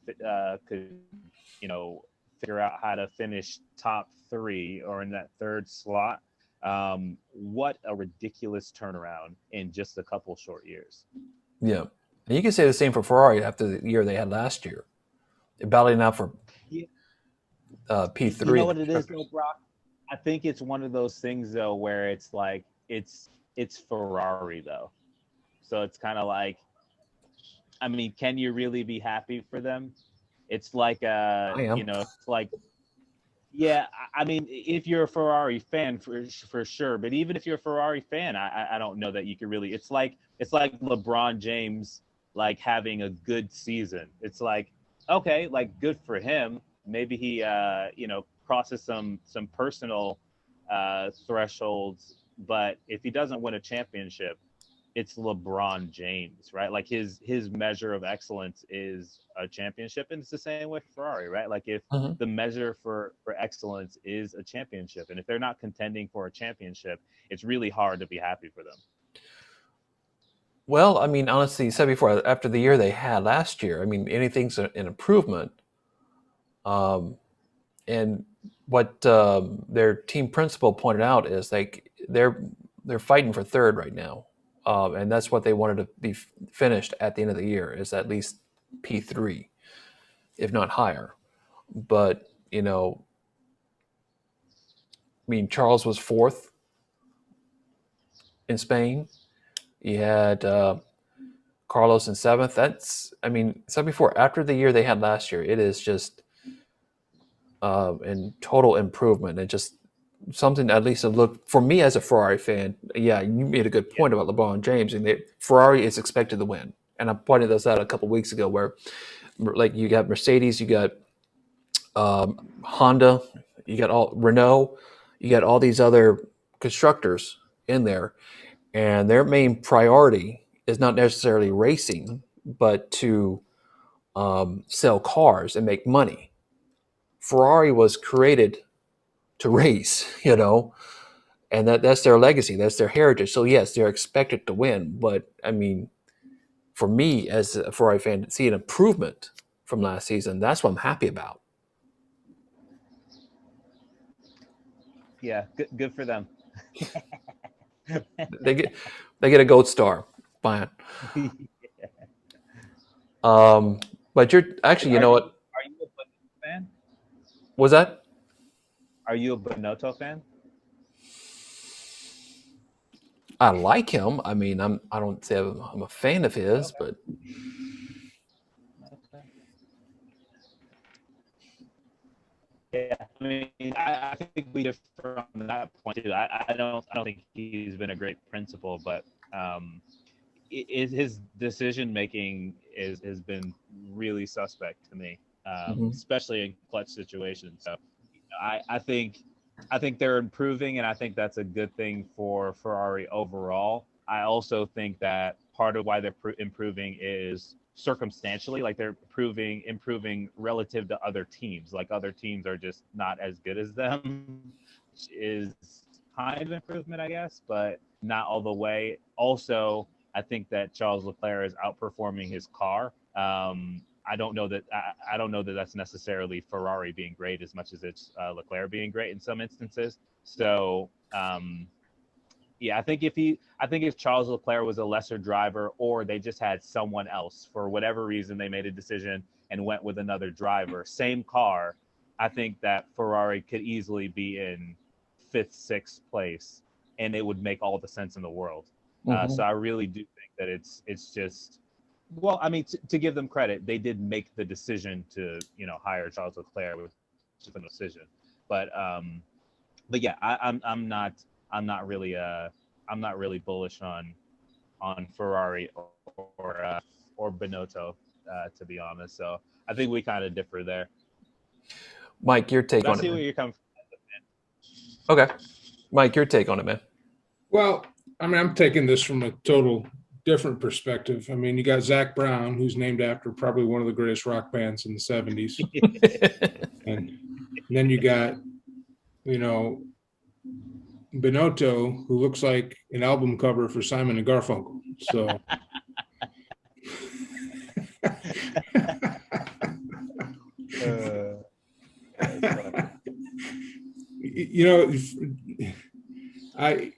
figure out how to finish top 3 or in that third slot, what a ridiculous turnaround in just a couple short years. Yeah, and you can say the same for Ferrari after the year they had last year, battling out for P3. You know what it is, though, Brock? I think it's one of those things though where it's like it's Ferrari though, so it's kind of like, I mean, can you really be happy for them? It's like it's like, yeah, I mean, if you're a Ferrari fan, for sure, but even if you're a Ferrari fan, I don't know that you can really. It's like LeBron James like having a good season. It's like, okay, like good for him. Maybe he crosses some personal thresholds, but if he doesn't win a championship, it's LeBron James, right? Like his measure of excellence is a championship, and it's the same with Ferrari, right? Like if the measure for excellence is a championship, and if they're not contending for a championship, it's really hard to be happy for them. Well, I mean, honestly, you said before, after the year they had last year, I mean, anything's an improvement. And what their team principal pointed out is like they're fighting for third right now, and that's what they wanted to be finished at the end of the year, is at least P3, if not higher. But I mean, Charles was 4th in Spain. You had Carlos in 7th. That's, I mean, said before, after the year they had last year, it is just in total improvement, and just something at least to look for me as a Ferrari fan. Yeah, you made a good point about LeBron James, and Ferrari is expected to win. And I pointed this out a couple weeks ago, where like you got Mercedes, you got Honda, you got Renault, you got all these other constructors in there, and their main priority is not necessarily racing, but to sell cars and make money. Ferrari was created to race, and that's their legacy, that's their heritage. So yes, they're expected to win, but I mean, for me as a Ferrari fan, to see an improvement from last season, that's what I'm happy about. Yeah, good for them. They get a gold star. Fine. But you're actually, you know what? Are you a Bonotto fan? Was that? Are you a Bonotto fan? I like him. I mean, I don't say I'm a fan of his, but Okay. Yeah, I mean, I think we differ on that point too. I don't think he's been a great principal, but his decision making is has been really suspect to me, mhm. especially in clutch situations. So I think they're improving, and I think that's a good thing for Ferrari overall. I also think that part of why they're improving is circumstantially, like they're improving relative to other teams. Like other teams are just not as good as them, which is kind of improvement, I guess, but not all the way. Also, I think that Charles Leclerc is outperforming his car. I don't know that that's necessarily Ferrari being great as much as it's Leclerc being great in some instances. So yeah, I think if Charles Leclerc was a lesser driver, or they just had someone else for whatever reason, they made a decision and went with another driver, same car, I think that Ferrari could easily be in fifth, sixth place, and it would make all the sense in the world. So Mhm. I really do think that it's just well, I mean, to give them credit, they did make the decision to hire Charles Leclerc with a decision, but yeah, I'm not really I'm not really bullish on Ferrari or Binotto, to be honest. So I think we kind of differ there. Mike, your take But I on it, see where man. you're coming Okay, Mike, your take on it, man. Well, I mean, I'm taking this from a total different perspective. I mean, you got Zach Brown, who's named after probably one of the greatest rock bands in the 70s. from. And then you got, you know, Binotto, who looks like an album cover for Simon and Garfunkel. So, you know, I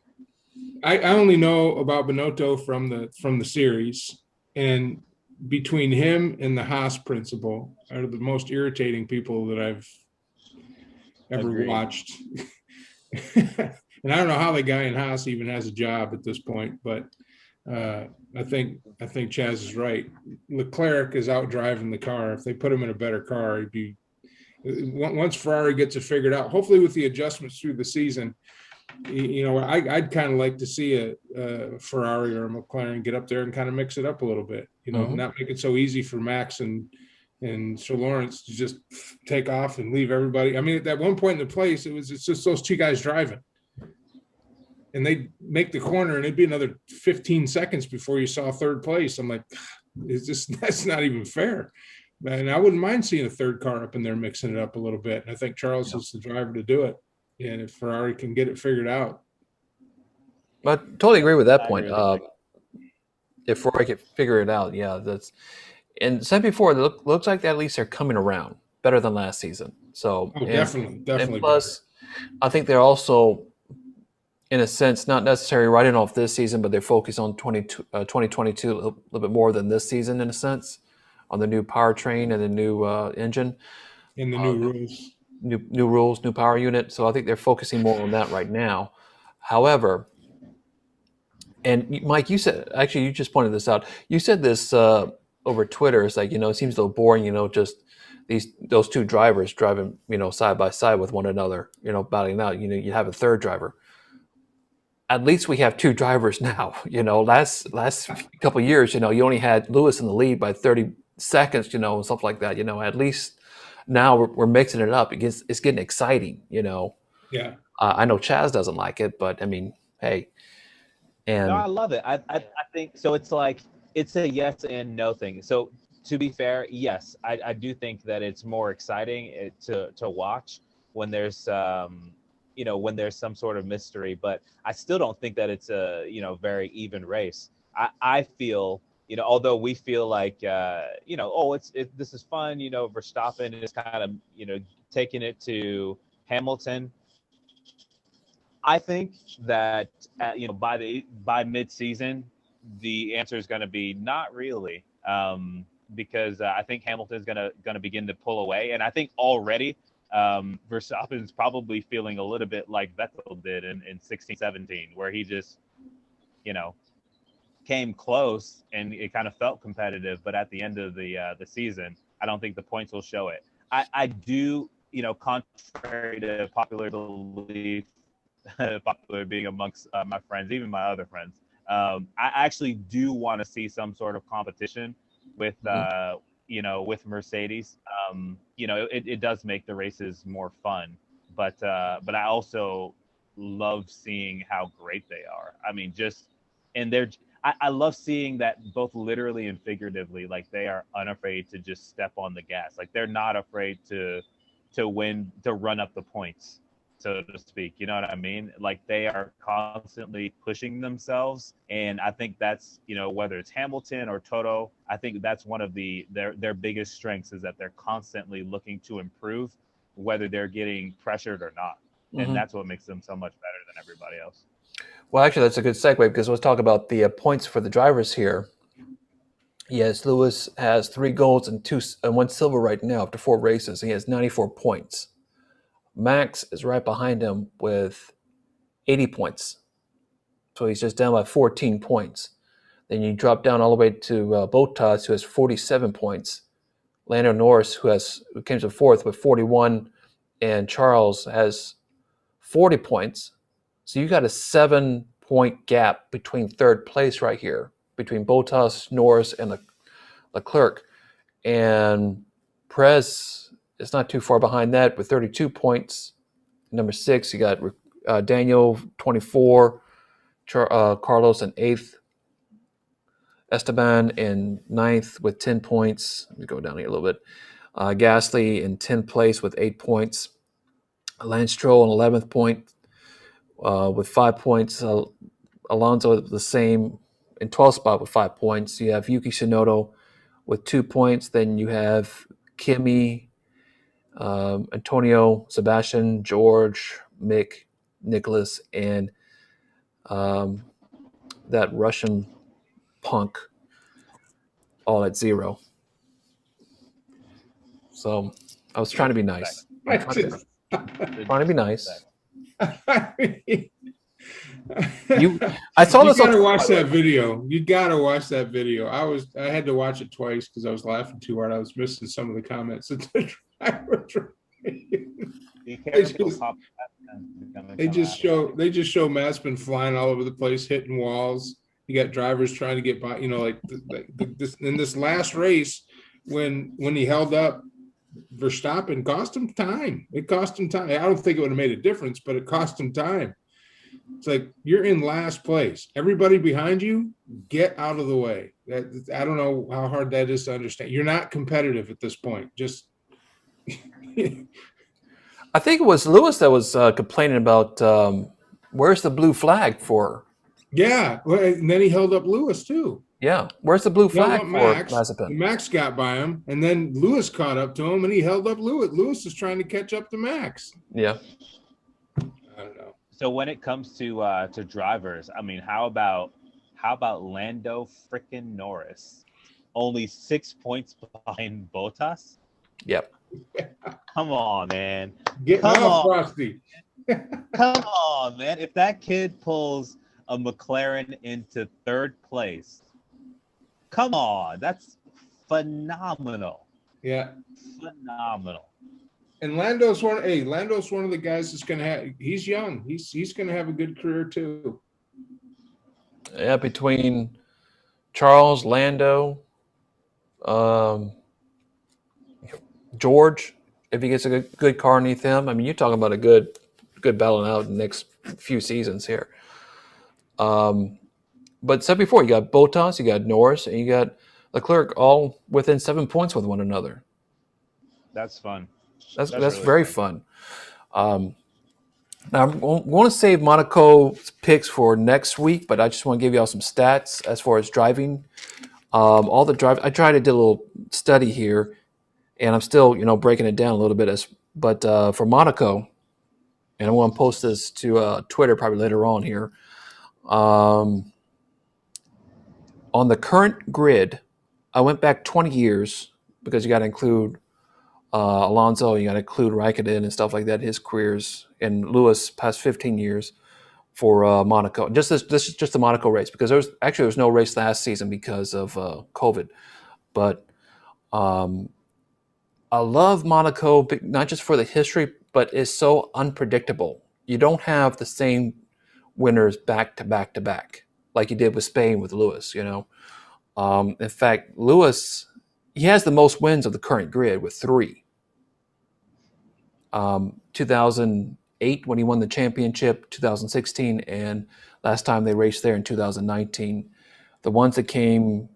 I only know about Binotto from the series, and between him and the Haas principal are the most irritating people that I've ever Agreed. watched. And I don't know how the guy in Haas even has a job at this point, but I think Chaz is right. Leclerc is out driving the car. If they put him in a better car, he'd be. Once Ferrari gets it figured out, hopefully with the adjustments through the season, I'd kind of like to see a Ferrari or a McLaren get up there and kind of mix it up a little bit. Mhm. Not make it so easy for Max and Sir Lawrence to just take off and leave everybody. I mean, at that one point in the place, it's just those two guys driving, and they make the corner, and it'd be another 15 seconds before you saw third place. I'm like, that's not even fair. And I wouldn't mind seeing a third car up in there mixing it up a little bit. And I think Charles Yeah. is the driver to do it. And if Ferrari can get it figured out. I totally agree with that I point. agree with If Roy could figure it out, yeah, that's and said before. Looks like at least they're coming around better than last season. So Oh, and definitely better. plus, I think they're also, in a sense, not necessarily writing off this season, but they're focused on 2022 a little bit more than this season, in a sense, on the new powertrain and the new engine, In the uh, new rules. new rules, new power unit. So I think they're focusing more on that right now. However, and Mike, you said, actually, you just pointed this out. You said this over Twitter. It's like, it seems a little boring, just those two drivers driving, side by side with one another, battling out. You have a third driver. At least we have two drivers now. Last couple of years, you only had Lewis in the lead by 30 seconds, and stuff like that. At least now we're mixing it up. It's getting exciting. Yeah. I know Chaz doesn't like it, but I mean, hey, No, I and love it. I think so. It's like it's a yes and no thing. So to be fair, yes, I do think that it's more exciting to watch when there's when there's some sort of mystery. But I still don't think that it's a very even race. I feel although we feel like oh this is fun. Verstappen is kind of taking it to Hamilton. I think that by mid-season, the answer is going to be not really. because I think Hamilton's gonna begin to pull away, and I think already Verstappen's probably feeling a little bit like Vettel did in 16, 17, where he just, you know, came close and it kind of felt competitive, but at the end of the season, I don't think the points will show it. I do, you know, contrary to popular belief, popular being amongst my friends, even my other friends, I actually do want to see some sort of competition with you know, with Mercedes. You know, it does make the races more fun, but I also love seeing how great they are. I mean, just and they're I love seeing that both literally and figuratively, like they are unafraid to just step on the gas. Like they're not afraid to win, to run up the points, so to speak. You know what I mean? Like they are constantly pushing themselves. And I think that's, you know, whether it's Hamilton or Toto, I think that's one of their biggest strengths is that they're constantly looking to improve, whether they're getting pressured or not. And that's what makes them so much better than everybody else. Well, actually, that's a good segue because let's talk about the points for the drivers here. Yes, Lewis has 3 golds and 1 silver right now after 4 races. He has 94 points. Max is right behind him with 80 points. So he's just down by 14 points. Then you drop down all the way to Bottas, who has 47 points. Lando Norris, who came to 4th with 41, and Charles has 40 points. So you got a 7-point gap between 3rd place right here, between Bottas, Norris, and Leclerc. And Perez is not too far behind that with 32 points. Number 6, you got Daniel, 24, Carlos in 8th, Esteban in 9th with 10 points. Let me go down here a little bit. Gasly in 10th place with 8 points. Lance Stroll in 11th point with 5 points. Alonso the same in 12th spot with 5 points. You have Yuki Tsunoda with 2 points. Then you have Kimi, Antonio, Sebastian, George, Mick, Nicholas, and that Russian punk all at 0. So I was trying to be nice. Trying to be nice. I saw this. You gotta watch that video. You gotta watch that video. I had to watch it twice because I was laughing too hard. I was missing some of the comments that the drivers were making. They just show Mazepin flying all over the place, hitting walls. You got drivers trying to get by. You know, like this in this last race when he held up Verstappen, cost him time. It cost him time. I don't think it would have made a difference, but it cost him time. It's like you're in last place. Everybody behind you, get out of the way. I don't know how hard that is to understand. You're not competitive at this point. Just. I think it was Lewis that was complaining about where's the blue flag for. Yeah, and then he held up Lewis too. Yeah, where's the blue flag for Mazepin? Max got by him, and then Lewis caught up to him, and he held up Lewis. Lewis is trying to catch up to Max. Yeah. I don't know. So when it comes to drivers, I mean, how about Lando freaking Norris? Only 6 points behind Bottas? Yep. Come on, man. Get off, Frosty. Come on, man. If that kid pulls a McLaren into 3rd place, come on. That's phenomenal. Yeah. Phenomenal. And Lando's one of the guys that's gonna have. He's young. He's gonna have a good career too. Yeah, between Charles, Lando, George, if he gets a good car underneath him, I mean, you're talking about a good battling out in the next few seasons here. But said before, you got Bottas, you got Norris, and you got Leclerc all within 7 points with one another. That's fun. That's really very fun. Now I'm going to save Monaco's picks for next week, but I just want to give y'all some stats as far as driving. All the drive, I tried to do a little study here, and I'm still, breaking it down a little bit. But for Monaco, and I'm going to post this to Twitter probably later on here. On the current grid, I went back 20 years because you got to include Alonso, you got to include Raikkonen and stuff like that, his careers, and Lewis past 15 years for Monaco. This is just the Monaco race because there was no race last season because of COVID. But I love Monaco, not just for the history, but it's so unpredictable. You don't have the same winners back to back to back like you did with Spain with Lewis. In fact, Lewis, he has the most wins of the current grid with 3. 2008 when he won the championship, 2016, and last time they raced there in 2019. The ones that came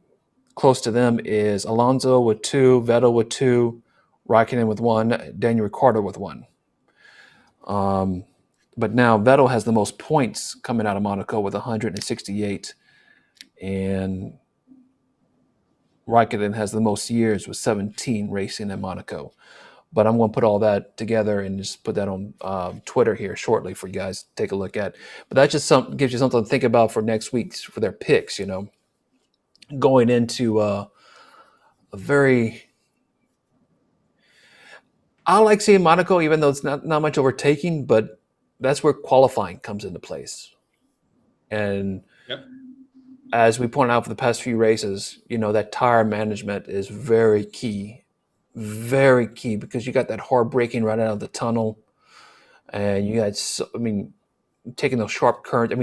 close to them is Alonso with 2, Vettel with 2, Raikkonen with 1, Daniel Ricciardo with 1. But now Vettel has the most points coming out of Monaco with 168, and Raikkonen has the most years with 17 racing in Monaco. But I'm going to put all that together and just put that on Twitter here shortly for you guys to take a look at. But that just gives you something to think about for next week for their picks, going into a very... I like seeing Monaco, even though it's not much overtaking, but that's where qualifying comes into place. And as we pointed out for the past few races, that tire management is very key because you got that hard braking right out of the tunnel, and you got, taking those sharp currents.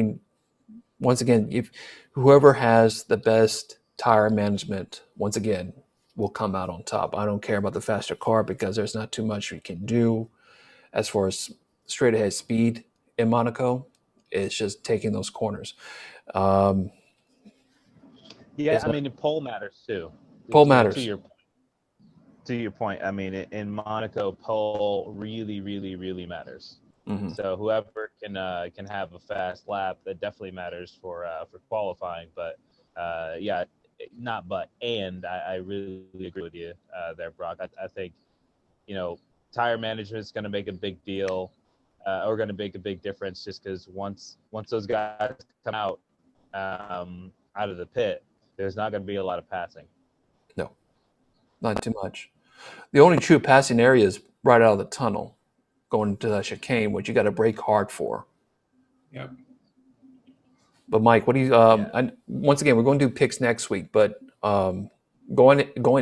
Once again, if whoever has the best tire management, once again, will come out on top. I don't care about the faster car because there's not too much we can do as far as straight ahead speed in Monaco. It's just taking those corners. The pole matters too. Pole matters. To your point, in Monaco, pole really, really, really matters. Mm-hmm. So whoever can have a fast lap, that definitely matters for qualifying. But I really agree with you there, Brock. I think tire management is going to make a big deal, or going to make a big difference, just because once those guys come out of the pit, there's not going to be a lot of passing. No, not too much. The only true passing area is right out of the tunnel, going into the chicane, which you got to brake hard for. Yep. But Mike, what do you? Once again, we're going to do picks next week, but going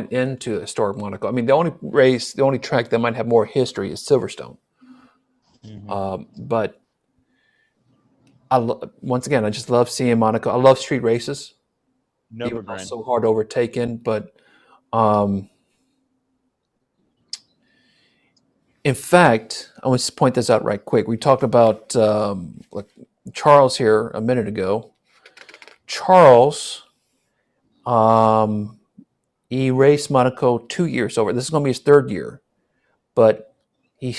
into historic Monaco, the only track that might have more history is Silverstone. Mm-hmm. But once again, I just love seeing Monaco. I love street races. It's so hard to overtake in, but in fact, I want to point this out right quick. We talked about Charles here a minute ago. Charles, he raced Monaco 2 years over. This is going to be his 3rd year, but he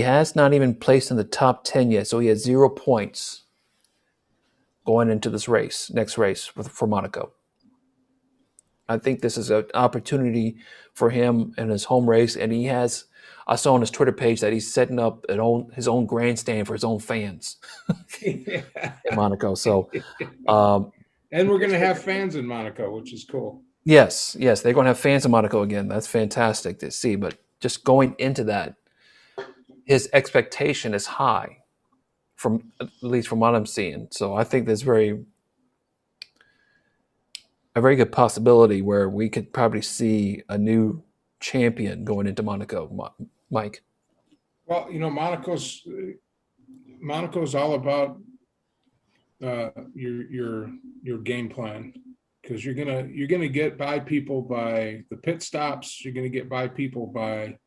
has not even placed in the top 10 yet, so he has 0 points going into this next race for Monaco. I think this is an opportunity for him in his home race, and I saw on his Twitter page that he's setting up his own grandstand for his own fans in Monaco. So, and we're going to have fans in Monaco, which is cool. Yes, they're going to have fans in Monaco again. That's fantastic to see. But just going into that, his expectation is high, at least from what I'm seeing. So I think there's a very good possibility where we could probably see a new champion going into Monaco. Mike? Well, Monaco's all about your game plan, because you're gonna get by people by the pit stops. You're gonna get by people by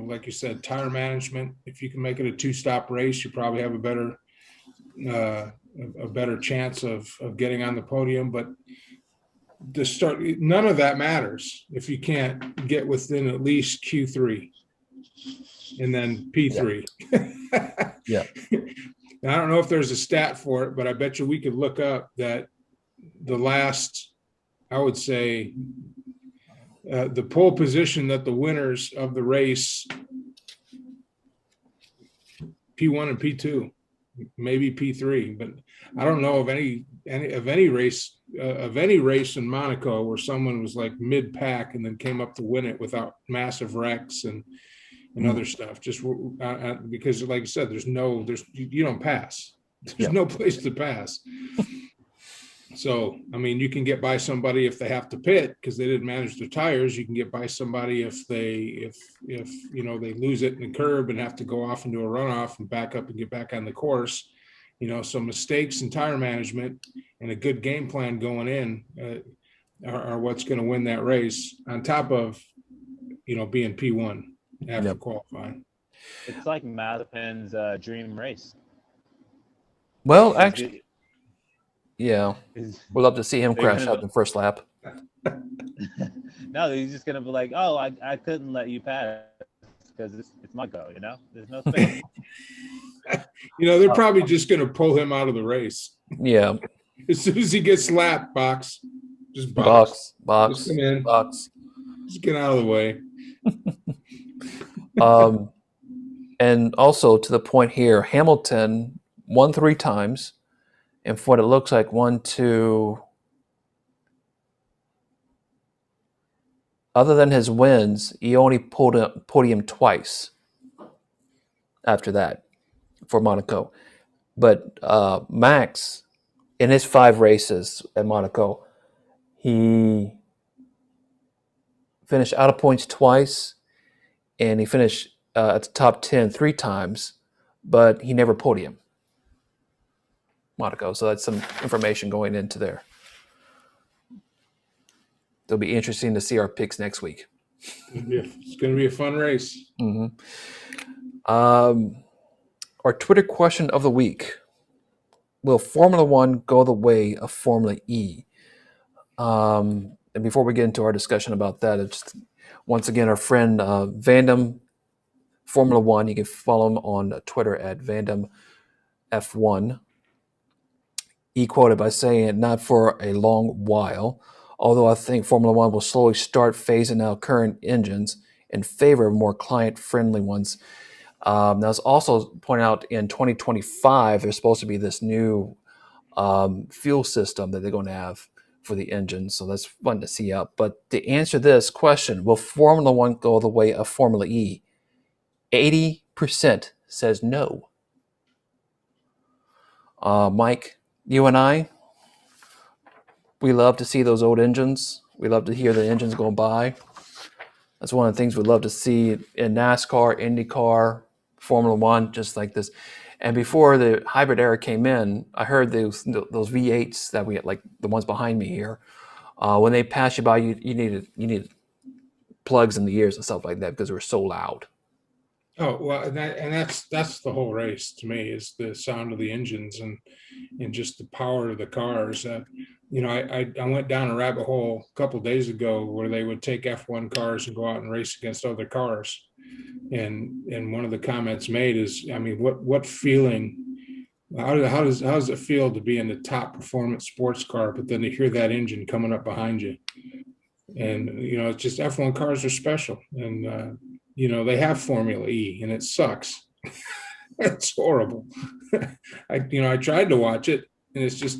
like you said, tire management. If you can make it a 2-stop race, you probably have a better chance of getting on the podium. But none of that matters if you can't get within at least Q3 and then P3. Yeah. And I don't know if there's a stat for it, but I bet you we could look up that the last, I would say, the pole position that the winners of the race, P1 and P2, maybe P3, but I don't know of any race in Monaco where someone was like mid pack and then came up to win it without massive wrecks and other stuff. Just because, like I said, you don't pass. There's no place to pass. So, I mean, you can get by somebody if they have to pit because they didn't manage their tires. You can get by somebody if they lose it in the curb and have to go off into a runoff and back up and get back on the course. So mistakes in tire management and a good game plan going in are what's going to win that race on top of, being P1 after qualifying. It's like Mazepin's dream race. Well, actually, yeah, we'd love to see him crash out in the first lap. No, he's just gonna be like, "Oh, I couldn't let you pass because it's Monaco, There's no space." They're probably just gonna pull him out of the race. Yeah. As soon as he gets slapped, box. Just box. Just come in. Box. Just get out of the way. And also to the point here, Hamilton won 3 times. And for what it looks like, 1, 2. Other than his wins, he only podium twice after that for Monaco. But Max, in his 5 races at Monaco, he finished out of points twice, and he finished at the top 10 3 times, but he never podiumed Monaco. So that's some information going into there. It'll be interesting to see our picks next week. It's going to be a fun race. Mm-hmm. Our Twitter question of the week: will Formula One go the way of Formula E? And before we get into our discussion about that, it's once again our friend Vandom Formula One. You can follow him on Twitter at Vandom F1. He quoted by saying, "Not for a long while, although I think Formula One will slowly start phasing out current engines in favor of more client-friendly ones." Now, it's also pointed out in 2025, there's supposed to be this new fuel system that they're going to have for the engine. So that's fun to see up. But to answer this question, will Formula One go the way of Formula E? 80% says no. Mike, you and I, we love to see those old engines. We love to hear the engines go by. That's one of the things we love to see in NASCAR, IndyCar, Formula One, just like this. And before the hybrid era came in, I heard those V8s that we had, like the ones behind me here. When they pass you by, you needed plugs in the ears and stuff like that because they were so loud. Oh well, that's the whole race to me, is the sound of the engines and just the power of the cars. I went down a rabbit hole a couple of days ago where they would take F1 cars and go out and race against other cars, and one of the comments made is, I mean, what feeling? How does it feel to be in the top performance sports car, but then to hear that engine coming up behind you? And it's just F1 cars are special, and they have Formula E, and it sucks. It's horrible. I tried to watch it, and it's just,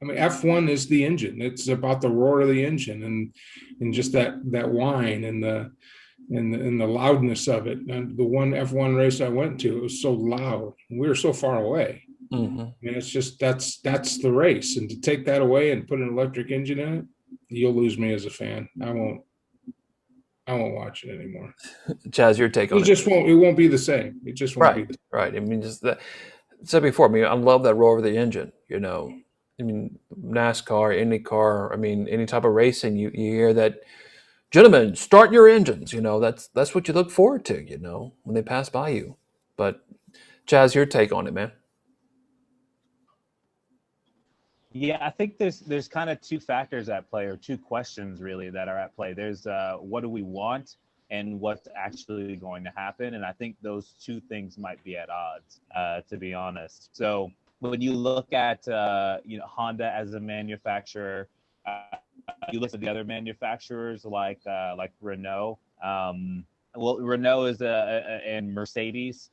I mean, F1 is the engine. It's about the roar of the engine and just that whine and the loudness of it. And the one F1 race I went to, it was so loud. We were so far away. Mm-hmm. I mean, it's just that's the race, and to take that away and put an electric engine in it, you'll lose me as a fan. I won't watch it anymore. Chaz, your take on it? It won't be the same. It just won't be. Right. I mean, just that. Said before. I mean, I love that roar of the engine. I mean, NASCAR, IndyCar. I mean, any type of racing, you hear that. Gentlemen, start your engines. That's what you look forward to. When they pass by you. But Chaz, your take on it, man? Yeah, I think there's kind of 2 factors at play, or 2 questions really that are at play. There's what do we want and what's actually going to happen, and I think those 2 things might be at odds, to be honest. So when you look at Honda as a manufacturer, you look at the other manufacturers like Renault. well, Renault is and Mercedes.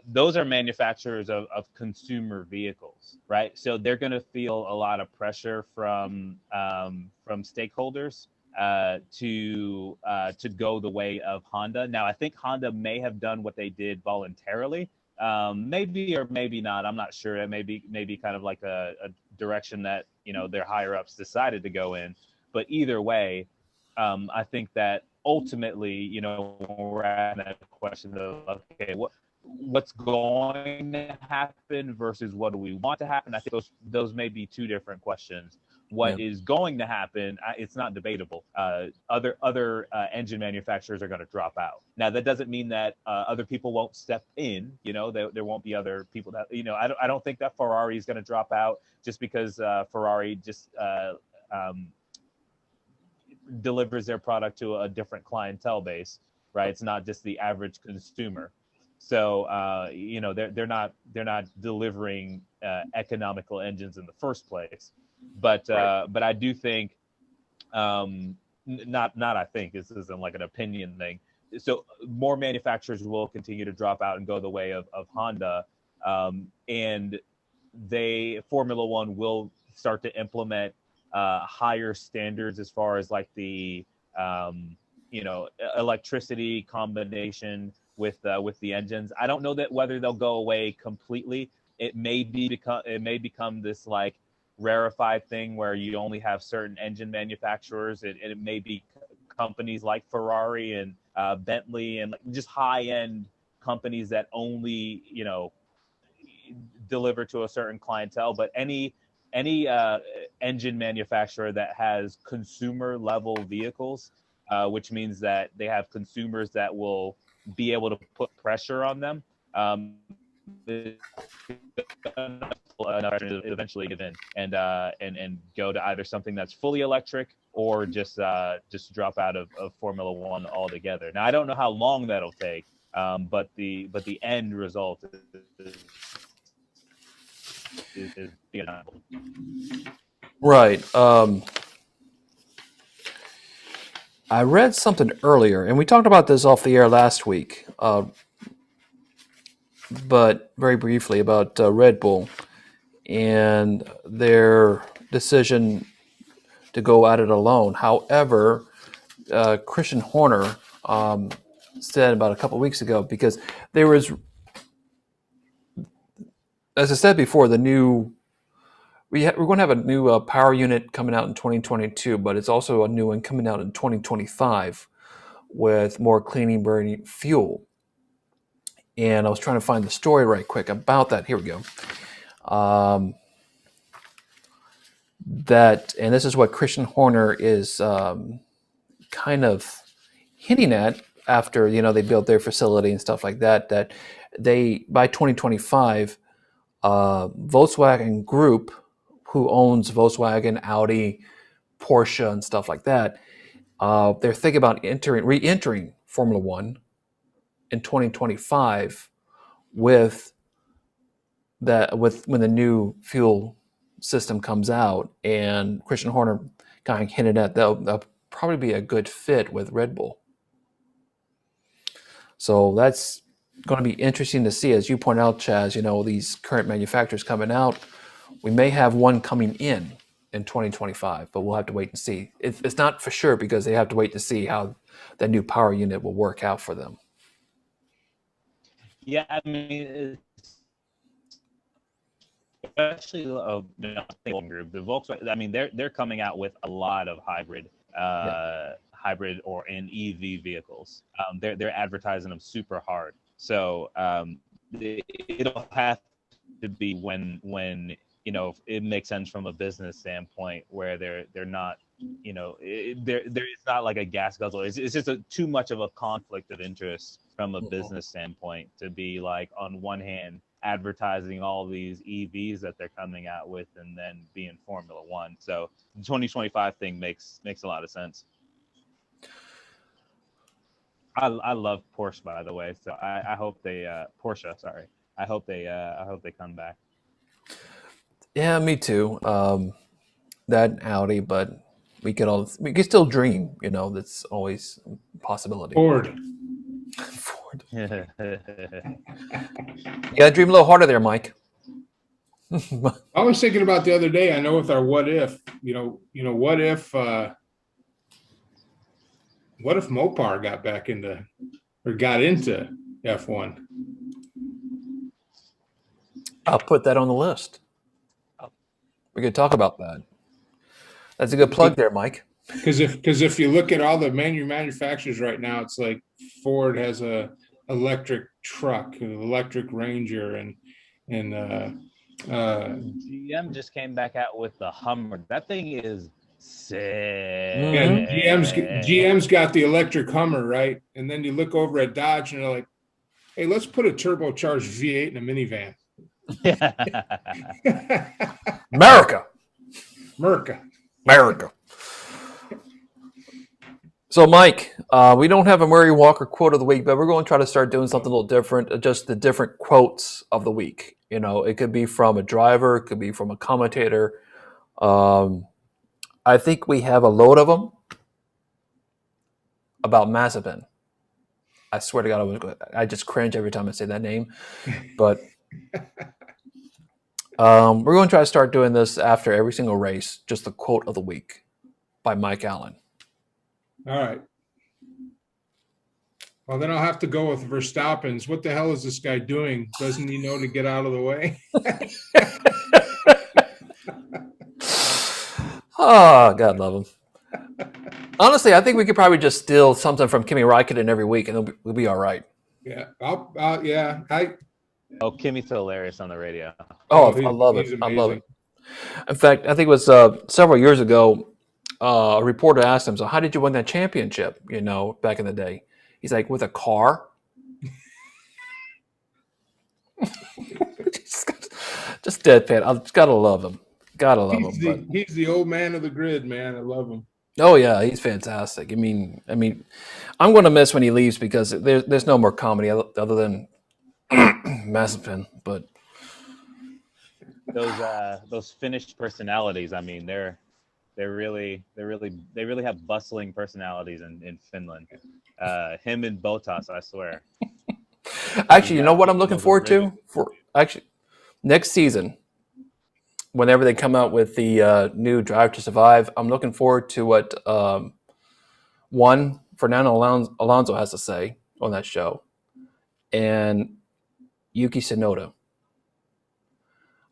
Those are manufacturers of consumer vehicles, right? So they're going to feel a lot of pressure from stakeholders to go the way of Honda. Now, I think Honda may have done what they did voluntarily, maybe or maybe not. I'm not sure. It may be kind of like a direction that their higher ups decided to go in. But either way, I think that ultimately, when we're at that question of okay, what's going to happen versus what do we want to happen, I think those may be two different questions. What is going to happen, it's not debatable. Other engine manufacturers are going to drop out. Now, that doesn't mean that other people won't step in. There won't be other people that I don't think that Ferrari is going to drop out just because Ferrari just delivers their product to a different clientele base, right? It's not just the average consumer. So they're not delivering economical engines in the first place. But I do think not I think this isn't like an opinion thing. So more manufacturers will continue to drop out and go the way of Honda, and Formula One will start to implement higher standards as far as like the electricity combination with the engines. I don't know that whether they'll go away completely. It may become this like rarefied thing where you only have certain engine manufacturers, and it may be companies like Ferrari and Bentley and just high end companies that only deliver to a certain clientele. But any engine manufacturer that has consumer level vehicles, which means that they have consumers that will be able to put pressure on them, eventually give in and go to either something that's fully electric or just drop out of Formula One altogether. Now, I don't know how long that'll take, but the end result is Right. I read something earlier, and we talked about this off the air last week, but very briefly about Red Bull and their decision to go at it alone. However, Christian Horner said about a couple of weeks ago, because there was, as I said before, we're going to have a new power unit coming out in 2022, but it's also a new one coming out in 2025 with more cleaning burning fuel. And I was trying to find the story right quick about that. Here we go. And this is what Christian Horner is kind of hinting at after they built their facility and stuff like that. That by 2025, Volkswagen Group, who owns Volkswagen, Audi, Porsche, and stuff like that, they're thinking about re-entering Formula One in 2025 when the new fuel system comes out. And Christian Horner kind of hinted at that'll probably be a good fit with Red Bull. So that's going to be interesting to see, as you point out, Chaz. These current manufacturers coming out. We may have one coming in 2025, but we'll have to wait and see. It's not for sure because they have to wait to see how that new power unit will work out for them. Yeah, I mean, especially the group, the Volkswagen. I mean, they're coming out with a lot of hybrid or EV vehicles. They're advertising them super hard. So it'll have to be when it makes sense from a business standpoint, where they're not, there is not like a gas guzzle. It's just too much of a conflict of interest from a business standpoint to be like, on one hand, advertising all these EVs that they're coming out with and then being Formula One. So the 2025 thing makes a lot of sense. I love Porsche, by the way. So I hope they Porsche. Sorry, I hope they come back. Yeah, me too. That Audi, but we can still dream. That's always a possibility. Ford. hard. You gotta dream a little harder there, Mike. I was thinking about the other day. I know with our what if, what if Mopar got into F1? I'll put that on the list. We could talk about that. That's a good plug there, Mike. Because if you look at all the manufacturers right now, it's like Ford has a electric truck, an electric Ranger, and GM just came back out with the Hummer. That thing is sick. And GM's got the electric Hummer, right? And then you look over at Dodge and they're like, hey, let's put a turbocharged V8 in a minivan. America. So, Mike, we don't have a Murray Walker quote of the week, but we're going to try to start doing something a little different, just the different quotes of the week. It could be from a driver, it could be from a commentator. I think we have a load of them about Mazepin. I swear to God, I just cringe every time I say that name. But we're going to try to start doing this after every single race, just the quote of the week by Mike Allen. All right. Well, then I'll have to go with Verstappen's. What the hell is this guy doing? Doesn't he know to get out of the way? Oh, God love him. Honestly, I think we could probably just steal something from Kimi Räikkönen every week, and we'll be all right. Yeah. Kimmy's hilarious on the radio. I love it. I love it. In fact, I think it was several years ago, a reporter asked him, so how did you win that championship, back in the day? He's like, with a car? just deadpan. I just gotta love him. He's the old man of the grid, man. I love him. Oh yeah, he's fantastic. I mean, I'm going to miss when he leaves because there's no more comedy other than Mazepin. But those Finnish personalities, I mean, they really have bustling personalities in Finland. Him and Bottas, I swear. Actually, you know what I'm looking forward to? Next season, whenever they come out with the new Drive to Survive, I'm looking forward to what Fernando Alonso has to say on that show, and Yuki Tsunado.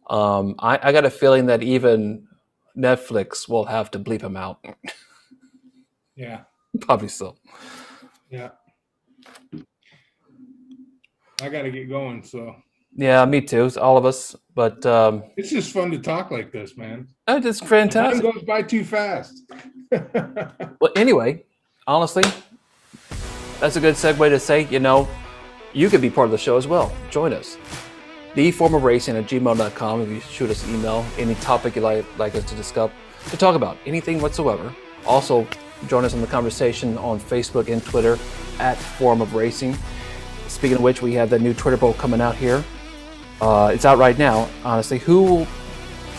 I got a feeling that even Netflix will have to bleep him out. Yeah. Probably so. Yeah. I got to get going, so. Yeah, me too. It's all of us. But it's just fun to talk like this, man. It's fantastic. Time goes by too fast. Well, anyway, honestly, that's a good segue to say, you could be part of the show as well. Join us. theformofracing@gmail.com if you shoot us an email, any topic you'd like us to talk about, anything whatsoever. Also, join us in the conversation on Facebook and Twitter @ForumOfRacing. Speaking of which, we have the new Twitter poll coming out here. It's out right now. Honestly, who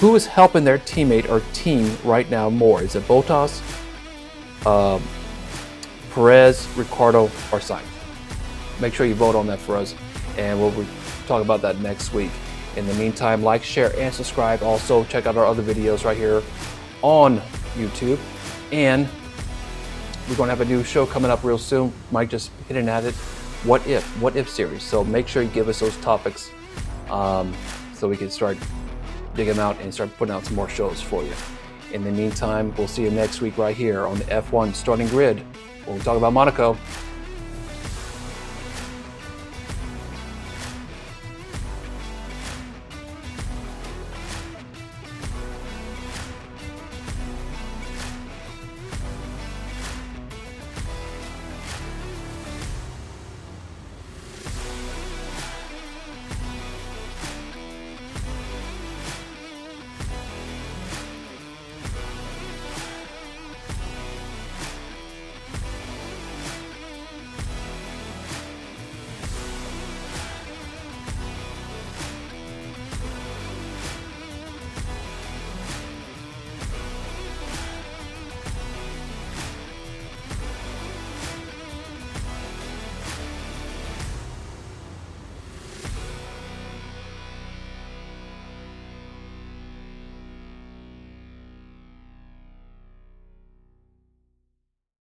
is helping their teammate or team right now more? Is it Bottas, Perez, Ricciardo, or Sainz? Make sure you vote on that for us, and we'll talk about that next week. In the meantime, like, share, and subscribe. Also, check out our other videos right here on YouTube. And we're going to have a new show coming up real soon. Mike just hitting at it. What if series. So make sure you give us those topics so we can start digging out and start putting out some more shows for you. In the meantime, we'll see you next week right here on the F1 Starting Grid when we talk about Monaco.